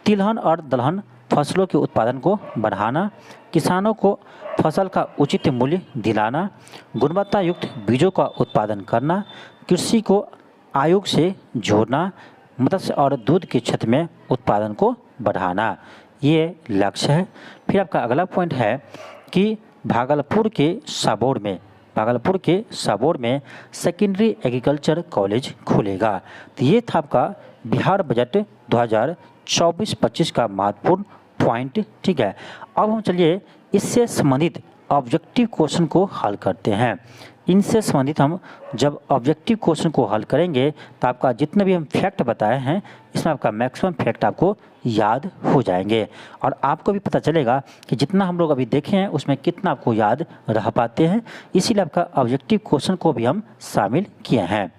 तिलहन और दलहन फसलों के उत्पादन को बढ़ाना, किसानों को फसल का उचित मूल्य दिलाना, गुणवत्ता युक्त बीजों का उत्पादन करना, कृषि को आयोग से जोड़ना, मत्स्य और दूध के क्षेत्र में उत्पादन को बढ़ाना, ये लक्ष्य है। फिर आपका अगला पॉइंट है कि भागलपुर के साबौर में सेकेंडरी एग्रीकल्चर कॉलेज खुलेगा। तो ये था आपका बिहार बजट 2024-25 का महत्वपूर्ण पॉइंट, ठीक है। अब हम चलिए इससे संबंधित ऑब्जेक्टिव क्वेश्चन को हल करते हैं। इनसे संबंधित हम जब ऑब्जेक्टिव क्वेश्चन को हल करेंगे तो आपका जितने भी हम फैक्ट बताए हैं इसमें आपका मैक्सिमम फैक्ट आपको याद हो जाएंगे और आपको भी पता चलेगा कि जितना हम लोग अभी देखे हैं उसमें कितना आपको याद रह पाते हैं। इसीलिए आपका ऑब्जेक्टिव क्वेश्चन को भी हम शामिल किए हैं।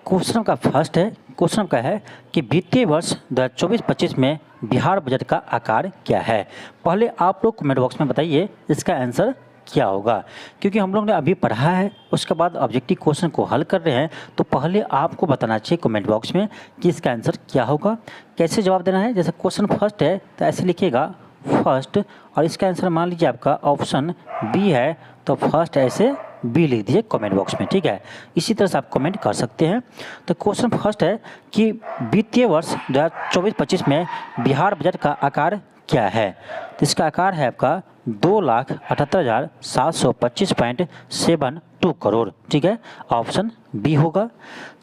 क्वेश्चन का फर्स्ट है, क्वेश्चन का है कि वित्तीय वर्ष 2024-25 में बिहार बजट का आकार क्या है। पहले आप लोग कमेंट बॉक्स में बताइए इसका आंसर क्या होगा, क्योंकि हम लोग ने अभी पढ़ा है उसके बाद ऑब्जेक्टिव क्वेश्चन को हल कर रहे हैं, तो पहले आपको बताना चाहिए कमेंट बॉक्स में कि इसका आंसर क्या होगा। कैसे जवाब देना है, जैसे क्वेश्चन फर्स्ट है तो ऐसे लिखिएगा फर्स्ट, और इसका आंसर मान लीजिए आपका ऑप्शन बी है तो फर्स्ट ऐसे बी लिख दीजिए कमेंट बॉक्स में, ठीक है। इसी तरह से आप कमेंट कर सकते हैं। तो क्वेश्चन फर्स्ट है कि वित्तीय वर्ष 2024-25 में बिहार बजट का आकार क्या है। तो इसका आकार है आपका 2,78,725.72 करोड़, ठीक है, ऑप्शन बी होगा।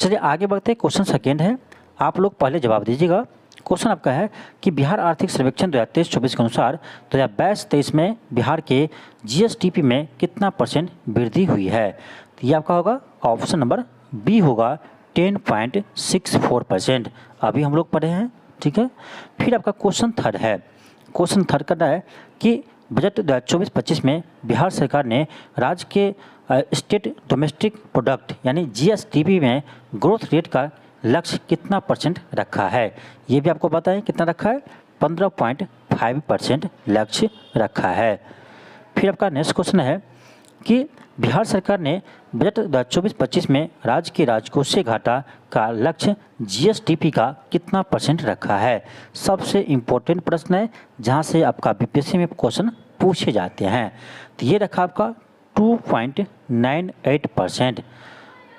चलिए आगे बढ़ते हैं। क्वेश्चन सेकेंड है, आप लोग पहले जवाब दीजिएगा। क्वेश्चन आपका है कि बिहार आर्थिक सर्वेक्षण 2023-24 के अनुसार 2022-23 में बिहार के जीएसडीपी में कितना % वृद्धि हुई है। तो ये आपका होगा ऑप्शन नंबर बी होगा 10.64%। अभी हम लोग पढ़े हैं, ठीक है। फिर आपका क्वेश्चन थर्ड है, क्वेश्चन थर्ड करना है कि बजट 2024-25 में बिहार सरकार ने राज्य के स्टेट डोमेस्टिक प्रोडक्ट यानी जीएसडीपी में ग्रोथ रेट का लक्ष्य कितना % रखा है। ये भी आपको पता है कितना रखा है, 15.5% लक्ष्य रखा है। फिर आपका नेक्स्ट क्वेश्चन है कि बिहार सरकार ने बजट 2024-25 में राज्य के राजकोषीय घाटा का लक्ष्य जीएसडीपी का कितना % रखा है। सबसे इम्पोर्टेंट प्रश्न है जहां से आपका बीपीएससी में क्वेश्चन पूछे जाते हैं। तो ये रखा आपका 2.98%।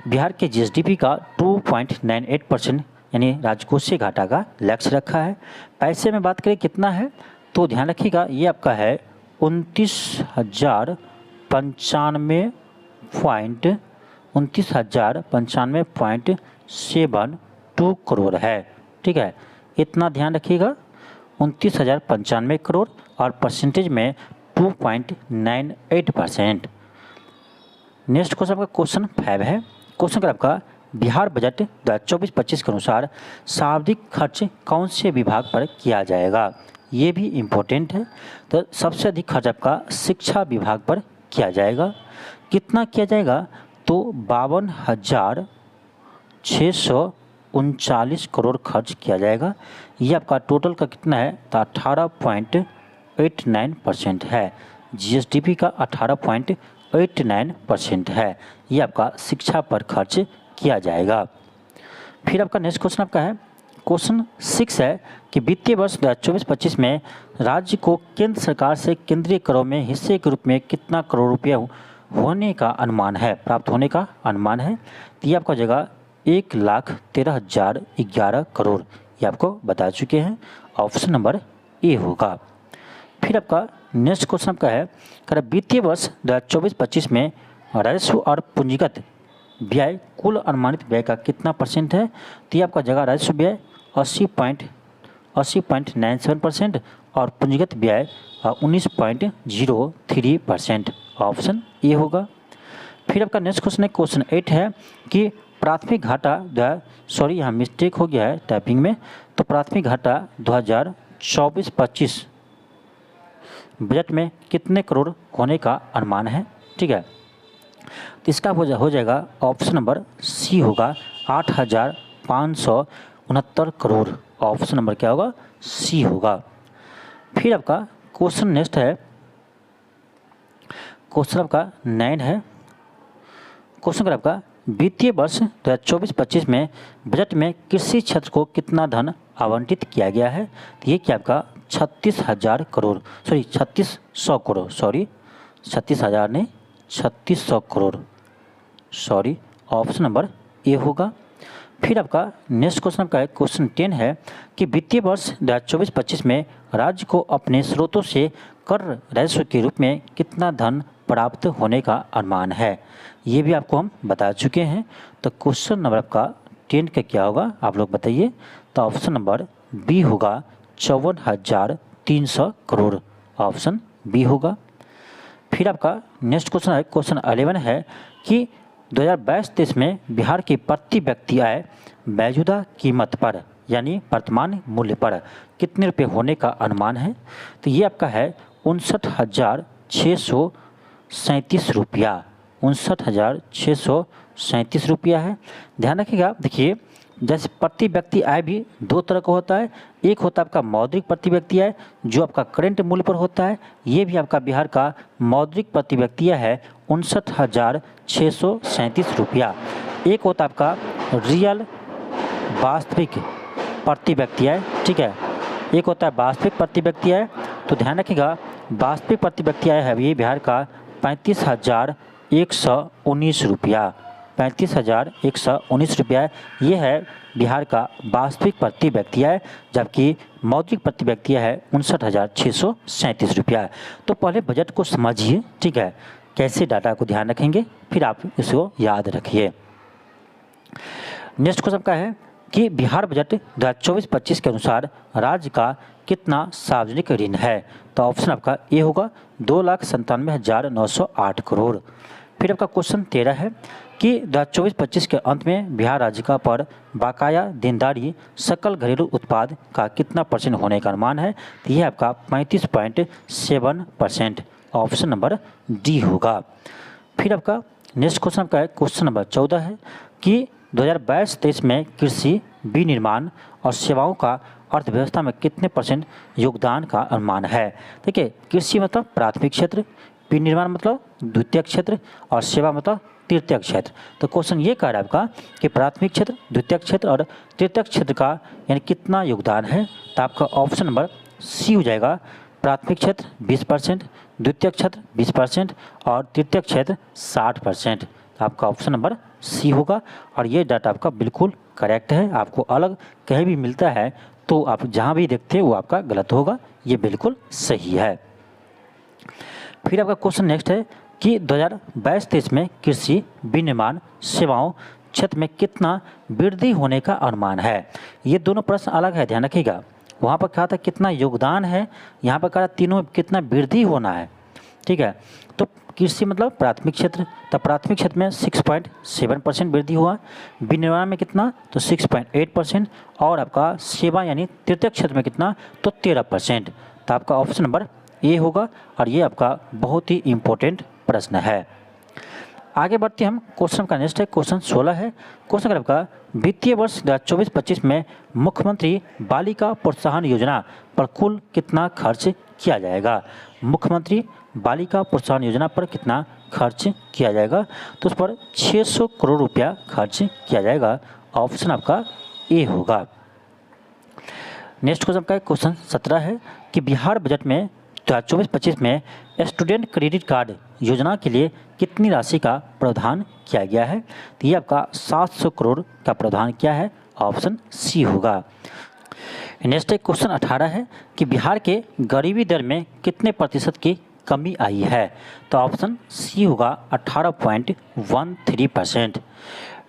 बिहार के जीएसडीपी का 2.98% यानी राजकोषीय घाटा का लक्ष्य रखा है। पैसे में बात करें कितना है तो ध्यान रखिएगा ये आपका है 29,095.72 करोड़ है, ठीक है। इतना ध्यान रखिएगा 29,095 करोड़ और परसेंटेज में 2.98%। नेक्स्ट क्वेश्चन आपका क्वेश्चन 5 है। क्वेश्चन का आपका बिहार बजट 2024-25 के अनुसार सर्वाधिक खर्च कौन से विभाग पर किया जाएगा। ये भी इम्पोर्टेंट है। तो सबसे अधिक खर्च आपका शिक्षा विभाग पर किया जाएगा। कितना किया जाएगा तो 52,639 करोड़ खर्च किया जाएगा। ये आपका टोटल का कितना है तो 18.89% है। जीएसडीपी का 18.89% है। ये आपका शिक्षा पर खर्च किया जाएगा। फिर आपका नेक्स्ट क्वेश्चन आपका है क्वेश्चन 6 है कि वित्तीय वर्ष 2024-25 में राज्य को केंद्र सरकार से केंद्रीय करों में हिस्से के रूप में कितना करोड़ रुपया होने का अनुमान है, प्राप्त होने का अनुमान है। तो ये आपका जगह 1,13,011 करोड़, ये आपको बता चुके हैं। ऑप्शन नंबर ए होगा। फिर आपका नेक्स्ट क्वेश्चन आपका है कि वित्तीय वर्ष 2024-25 में राजस्व और पूंजीगत व्यय कुल अनुमानित व्यय का कितना % है। तो ये आपका जगह राजस्व व्यय 80.97% और पूंजीगत व्यय 19.03%। ऑप्शन ए होगा। फिर आपका नेक्स्ट क्वेश्चन है क्वेश्चन 8 है कि प्राथमिक घाटा यहाँ मिस्टेक हो गया है टाइपिंग में। तो प्राथमिक घाटा 2024-25 बजट में कितने करोड़ होने का अनुमान है, ठीक है। तो इसका हो जाएगा ऑप्शन नंबर सी होगा 8,569 करोड़। ऑप्शन नंबर क्या होगा, सी होगा। फिर आपका क्वेश्चन नेक्स्ट है क्वेश्चन आपका 9 है। क्वेश्चन आपका वित्तीय वर्ष 2024-25 में बजट में कृषि क्षेत्र को कितना धन आवंटित किया गया है। तो ये क्या आपका 36,000 करोड़ 3600 करोड़ 36,000 नहीं 3600 करोड़ ऑप्शन नंबर ए होगा। फिर आपका नेक्स्ट क्वेश्चन आपका है क्वेश्चन 10 है कि वित्तीय वर्ष 2024-25 में राज्य को अपने स्रोतों से कर राजस्व के रूप में कितना धन प्राप्त होने का अनुमान है। ये भी आपको हम बता चुके हैं। तो क्वेश्चन नंबर आपका 10 का क्या होगा आप लोग बताइए। तो ऑप्शन नंबर बी होगा 54,300 करोड़। ऑप्शन बी होगा। फिर आपका नेक्स्ट क्वेश्चन है, क्वेश्चन 11 है कि 2022-23 में बिहार की प्रति व्यक्ति आय मौजूदा कीमत पर यानी वर्तमान मूल्य पर कितने रुपये होने का अनुमान है। तो ये आपका है 59,637 रुपया, 59,637 रुपया है। ध्यान रखिएगा, देखिए जैसे प्रति व्यक्ति आय भी दो तरह का होता है। एक होता है आपका मौद्रिक प्रति व्यक्ति आय जो आपका करेंट मूल्य पर होता है, ये भी आपका बिहार का मौद्रिक प्रति व्यक्ति आय है 59,637 रुपया। एक होता है आपका रियल वास्तविक प्रति व्यक्ति आय, ठीक है, एक होता है वास्तविक प्रति व्यक्ति आय। तो ध्यान रखिएगा वास्तविक प्रति व्यक्ति आय है ये बिहार का 35,119 रुपया, 35,119 रुपया ये है बिहार का वास्तविक प्रति व्यक्ति आय, जबकि मौद्रिक प्रति व्यक्ति आय है 59,637 रुपया। तो पहले बजट को समझिए, ठीक है, कैसे डाटा को ध्यान रखेंगे फिर आप इसको याद रखिए। नेक्स्ट क्वेश्चन का है कि बिहार बजट 2024-25 के अनुसार राज्य का कितना सार्वजनिक ऋण है। तो ऑप्शन आपका ए होगा 2,97,908 करोड़। फिर आपका क्वेश्चन 13 है कि 2024-25 के अंत में बिहार राज्य का पर बकाया देनदारी सकल घरेलू उत्पाद का कितना परसेंट होने का अनुमान है। तो यह आपका 35.7%, ऑप्शन नंबर डी होगा। फिर आपका नेक्स्ट क्वेश्चन आपका है क्वेश्चन नंबर 14 है कि 2022-23 में कृषि, विनिर्माण और सेवाओं का अर्थव्यवस्था में कितने परसेंट योगदान का अनुमान है। देखिए कृषि मतलब प्राथमिक क्षेत्र, विनिर्माण मतलब द्वितीय क्षेत्र और सेवा मतलब तृतीय क्षेत्र। तो क्वेश्चन ये कह रहा है आपका कि प्राथमिक क्षेत्र, द्वितीय क्षेत्र और तृतीय क्षेत्र का यानी कितना योगदान है। तो आपका ऑप्शन नंबर सी हो जाएगा, प्राथमिक क्षेत्र 20%, द्वितीय क्षेत्र 20% और तृतीय क्षेत्र 60%। तो आपका ऑप्शन नंबर सी होगा और ये डाटा आपका बिल्कुल करेक्ट है। आपको अलग कहीं भी मिलता है तो आप जहाँ भी देखते हैं वो आपका गलत होगा, ये बिल्कुल सही है। फिर आपका क्वेश्चन नेक्स्ट है कि 2022-23 में कृषि, विनिर्माण, सेवाओं क्षेत्र में कितना वृद्धि होने का अनुमान है। ये दोनों प्रश्न अलग है, ध्यान रखिएगा। वहाँ पर कहा था कितना योगदान है, यहाँ पर कहा तीनों में कितना वृद्धि होना है, ठीक है। तो कृषि मतलब प्राथमिक क्षेत्र, तो प्राथमिक क्षेत्र में 6.7% वृद्धि हुआ, विनिर्माण में कितना तो 6.8% और आपका सेवा यानी तृतीय क्षेत्र में कितना तो 13%। तो आपका ऑप्शन नंबर ए होगा और ये आपका बहुत ही इम्पोर्टेंट प्रश्न है। आगे बढ़ते हम क्वेश्चन का नेक्स्ट है क्वेश्चन 16 है। क्वेश्चन का आपका वित्तीय वर्ष 2024-25 में मुख्यमंत्री बालिका प्रोत्साहन योजना पर कुल कितना खर्च किया जाएगा। मुख्यमंत्री बालिका प्रोत्साहन योजना पर कितना खर्च किया जाएगा। तो उस पर 600 करोड़ रुपया खर्च किया जाएगा, ऑप्शन आपका ए होगा। नेक्स्ट क्वेश्चन का क्वेश्चन 17 है कि बिहार बजट में 2024-25 में स्टूडेंट क्रेडिट कार्ड योजना के लिए कितनी राशि का प्रावधान किया गया है। तो ये आपका 700 करोड़ का प्रावधान किया है, ऑप्शन सी होगा। नेक्स्ट क्वेश्चन 18 है कि बिहार के गरीबी दर में कितने प्रतिशत की कमी आई है। तो ऑप्शन सी होगा 18.13%।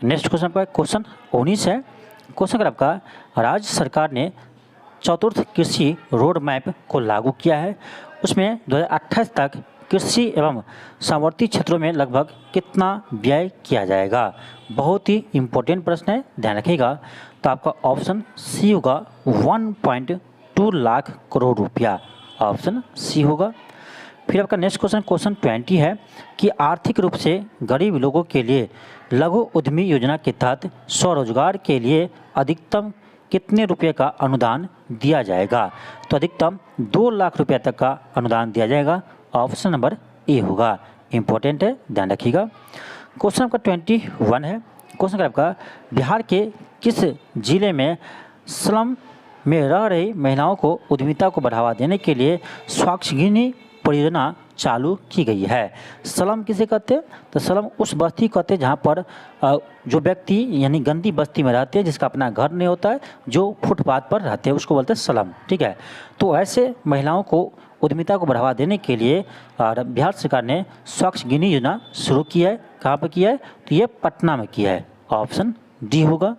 नेक्स्ट क्वेश्चन आपका क्वेश्चन 19 है। क्वेश्चन अगर आपका राज्य सरकार ने चतुर्थ कृषि रोड मैप को लागू किया है, उसमें 2028 तक कृषि एवं समवर्ती क्षेत्रों में लगभग कितना व्यय किया जाएगा। बहुत ही इम्पोर्टेंट प्रश्न है, ध्यान रखिएगा। तो आपका ऑप्शन सी होगा 1.2 लाख करोड़ रुपया, ऑप्शन सी होगा। फिर आपका नेक्स्ट क्वेश्चन क्वेश्चन 20 है कि आर्थिक रूप से गरीब लोगों के लिए लघु उद्यमी योजना के तहत स्वरोजगार के लिए अधिकतम कितने रुपए का अनुदान दिया जाएगा। तो अधिकतम 2 लाख रुपये तक का अनुदान दिया जाएगा, ऑप्शन नंबर ए होगा। इम्पोर्टेंट है, ध्यान रखिएगा। क्वेश्चन आपका 21 है। क्वेश्चन आपका बिहार के किस जिले में स्लम में रह रही महिलाओं को उद्यमिता को बढ़ावा देने के लिए स्वाक्षगिनी परियोजना चालू की गई है। स्लम किसे कहते हैं। तो स्लम उस बस्ती कहते हैं जहाँ पर जो व्यक्ति यानी गंदी बस्ती में रहते हैं, जिसका अपना घर नहीं होता है, जो फुटपाथ पर रहते हैं, उसको बोलते हैं स्लम, ठीक है। तो ऐसे महिलाओं को उद्यमिता को बढ़ावा देने के लिए बिहार सरकार ने स्वाक्षगिनी योजना शुरू की है। कहाँ पर किया है। तो ये पटना में किया है, ऑप्शन डी होगा।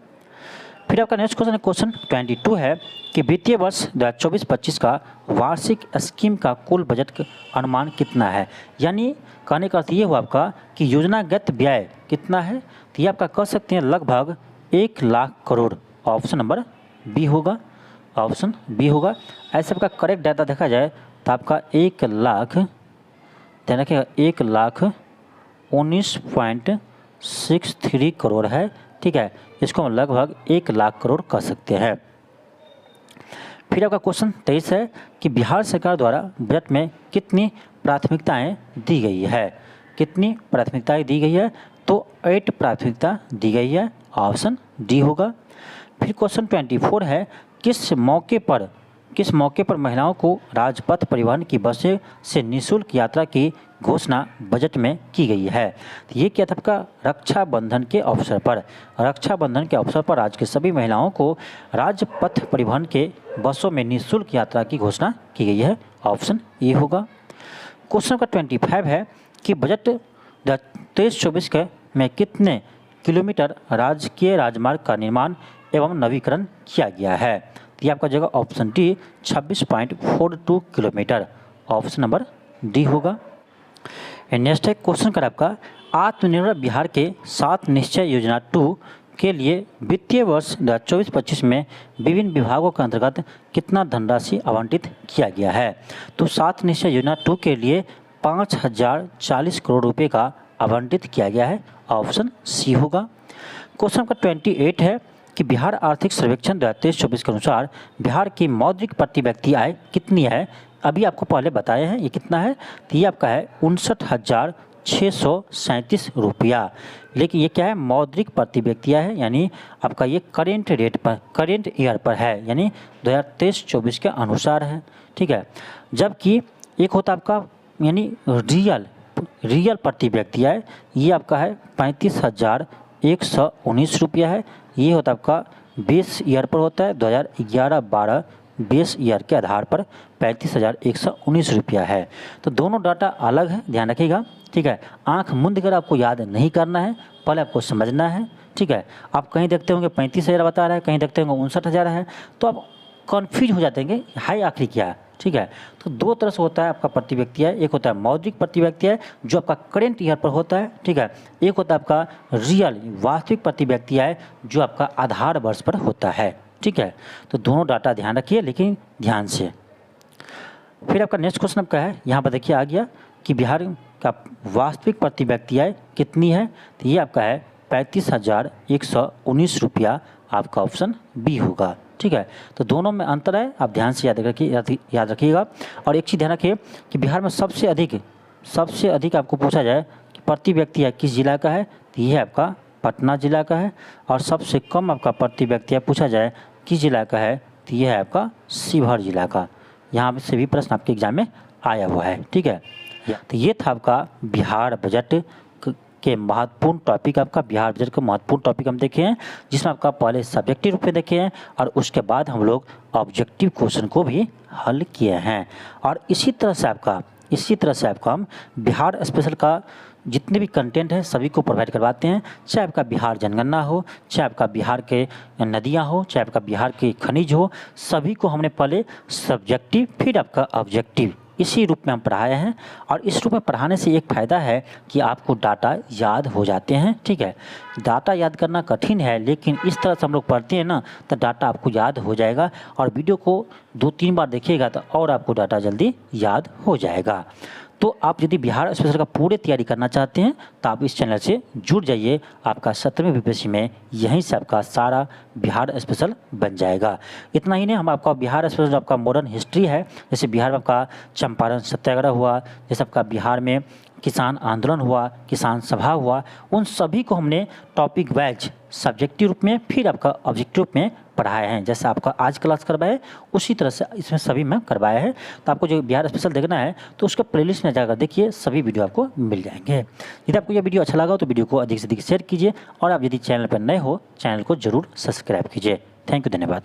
फिर फिर आपका नेक्स्ट क्वेश्चन क्वेश्चन 22 है कि वित्तीय वर्ष 2024-25 का वार्षिक स्कीम का कुल बजट का अनुमान कितना है। यानी कहने का अर्थ ये हुआ आपका कि योजनागत व्यय कितना है, तो ये आपका कह सकते हैं लगभग 1 lakh crore. Option number B होगा, ऑप्शन बी होगा। ऐसे आपका करेक्ट डाटा देखा जाए तो आपका 1,19.63 करोड़ है। ठीक है, इसको हम लगभग 1 लाख करोड़ कह सकते हैं। फिर आपका क्वेश्चन 23 है कि बिहार सरकार द्वारा बजट में कितनी प्राथमिकताएं दी गई है। कितनी प्राथमिकताएं दी गई है, तो 8 प्राथमिकता दी गई है। ऑप्शन डी होगा। फिर क्वेश्चन 24 है किस मौके पर महिलाओं को राजपथ परिवहन की बसें से निःशुल्क यात्रा की घोषणा बजट में की गई है। तो ये क्या था आपका रक्षाबंधन के अवसर पर। रक्षाबंधन के अवसर पर राज्य की सभी महिलाओं को राजपथ परिवहन के बसों में निःशुल्क यात्रा की घोषणा की गई है। ऑप्शन ए होगा। क्वेश्चन का 25 है कि बजट 23-24 में कितने किलोमीटर राजकीय राजमार्ग का निर्माण एवं नवीकरण किया गया है। तो ये आपका जगह option D 26.42 kilometre. Option number D होगा। नेक्स्ट है क्वेश्चन का आपका आत्मनिर्भर बिहार के 7 निश्चय योजना 2 के लिए वित्तीय वर्ष 2024-25 में विभिन्न विभागों के अंतर्गत कितना धनराशि आवंटित किया गया है। तो 7 निश्चय योजना 2 के लिए 5,040 करोड़ रुपए का आवंटित किया गया है। ऑप्शन सी होगा। क्वेश्चन का 28 है कि बिहार आर्थिक सर्वेक्षण 2023-24 के अनुसार बिहार की मौद्रिक प्रति व्यक्ति आय कितनी है। अभी आपको पहले बताए हैं ये कितना है, तो ये आपका है 59,637 रुपया। लेकिन ये क्या है, मौद्रिक प्रति व्यक्ति आय है, यानी आपका ये करेंट ईयर पर है, यानी 2023-24 के अनुसार है। ठीक है, जबकि एक होता आपका यानी रियल प्रति व्यक्ति आय, ये आपका है 35,119 रुपया है। ये होता आपका बेस ईयर पर होता है, 2011-12 बेस ईयर के आधार पर 35,119 रुपया है। तो दोनों डाटा अलग है, ध्यान रखिएगा। ठीक है, आंख मूंद कर आपको याद नहीं करना है, पहले आपको समझना है। ठीक है, आप कहीं देखते होंगे 35,000 बता रहा है, कहीं देखते होंगे 59,000 है, तो आप कन्फ्यूज हो जाते हैं हाई आखिरी क्या है। ठीक है, तो दो तरह से होता है आपका प्रति व्यक्ति आय। एक होता है मौद्रिक प्रति व्यक्ति आय जो आपका करेंट ईयर पर होता है। ठीक है, एक होता है आपका रियल वास्तविक प्रति व्यक्ति आय जो आपका आधार वर्ष पर होता है। ठीक है, तो दोनों डाटा ध्यान रखिए, लेकिन ध्यान से। फिर आपका नेक्स्ट क्वेश्चन आपका है, यहाँ पर देखिए आ गया कि बिहार का वास्तविक प्रति व्यक्ति आय कितनी है। तो ये आपका है 35,119 रुपया। आपका ऑप्शन बी होगा। ठीक है, तो दोनों में अंतर है, आप ध्यान से याद रखिएगा। और एक चीज़ ध्यान रखिए कि बिहार में सबसे अधिक आपको पूछा जाए कि प्रति व्यक्ति आय किस जिला का है, तो ये आपका पटना जिला का है। और सबसे कम आपका प्रति व्यक्ति आय पूछा जाए किस जिला का है, तो ये है आपका शिवहर जिला का। यहाँ से भी प्रश्न आपके एग्जाम में आया हुआ है। ठीक है, तो ये था आपका बिहार बजट के महत्वपूर्ण टॉपिक। आपका बिहार बजट का महत्वपूर्ण टॉपिक हम देखे हैं, जिसमें आपका पहले सब्जेक्टिव रूप में देखे हैं और उसके बाद हम लोग ऑब्जेक्टिव क्वेश्चन को भी हल किए हैं। और इसी तरह से आपका हम बिहार स्पेशल का जितने भी कंटेंट है सभी को प्रोवाइड करवाते हैं, चाहे आपका बिहार जनगणना हो, चाहे आपका बिहार के नदियाँ हो, चाहे आपका बिहार के खनिज हो, सभी को हमने पहले सब्जेक्टिव फिर आपका ऑब्जेक्टिव इसी रूप में हम पढ़ाए हैं। और इस रूप में पढ़ाने से एक फ़ायदा है कि आपको डाटा याद हो जाते हैं। ठीक है, डाटा याद करना कठिन है, लेकिन इस तरह से हम लोग पढ़ते हैं ना, तो डाटा आपको याद हो जाएगा। और वीडियो को 2-3 बार देखिएगा तो और आपको डाटा जल्दी याद हो जाएगा। तो आप यदि बिहार स्पेशल का पूरे तैयारी करना चाहते हैं तो आप इस चैनल से जुड़ जाइए। आपका 17वीं बीपीएससी में यहीं से आपका सारा बिहार स्पेशल बन जाएगा। इतना ही नहीं, हम आपका बिहार स्पेशल जो आपका मॉडर्न हिस्ट्री है, जैसे बिहार में आपका चंपारण सत्याग्रह हुआ, जैसे आपका बिहार में किसान आंदोलन हुआ, किसान सभा हुआ, उन सभी को हमने टॉपिक वाइज सब्जेक्टिव रूप में फिर आपका ऑब्जेक्टिव रूप में पढ़ाए हैं। जैसे आपका आज क्लास करवाए उसी तरह से इसमें सभी में करवाया है। तो आपको जो बिहार स्पेशल देखना है तो उसका प्लेलिस्ट में जाकर देखिए, सभी वीडियो आपको मिल जाएंगे। यदि आपको यह वीडियो अच्छा लगा तो वीडियो को अधिक से अधिक शेयर कीजिए, और आप यदि चैनल पर नए हो चैनल को जरूर सब्सक्राइब कीजिए। थैंक यू, धन्यवाद।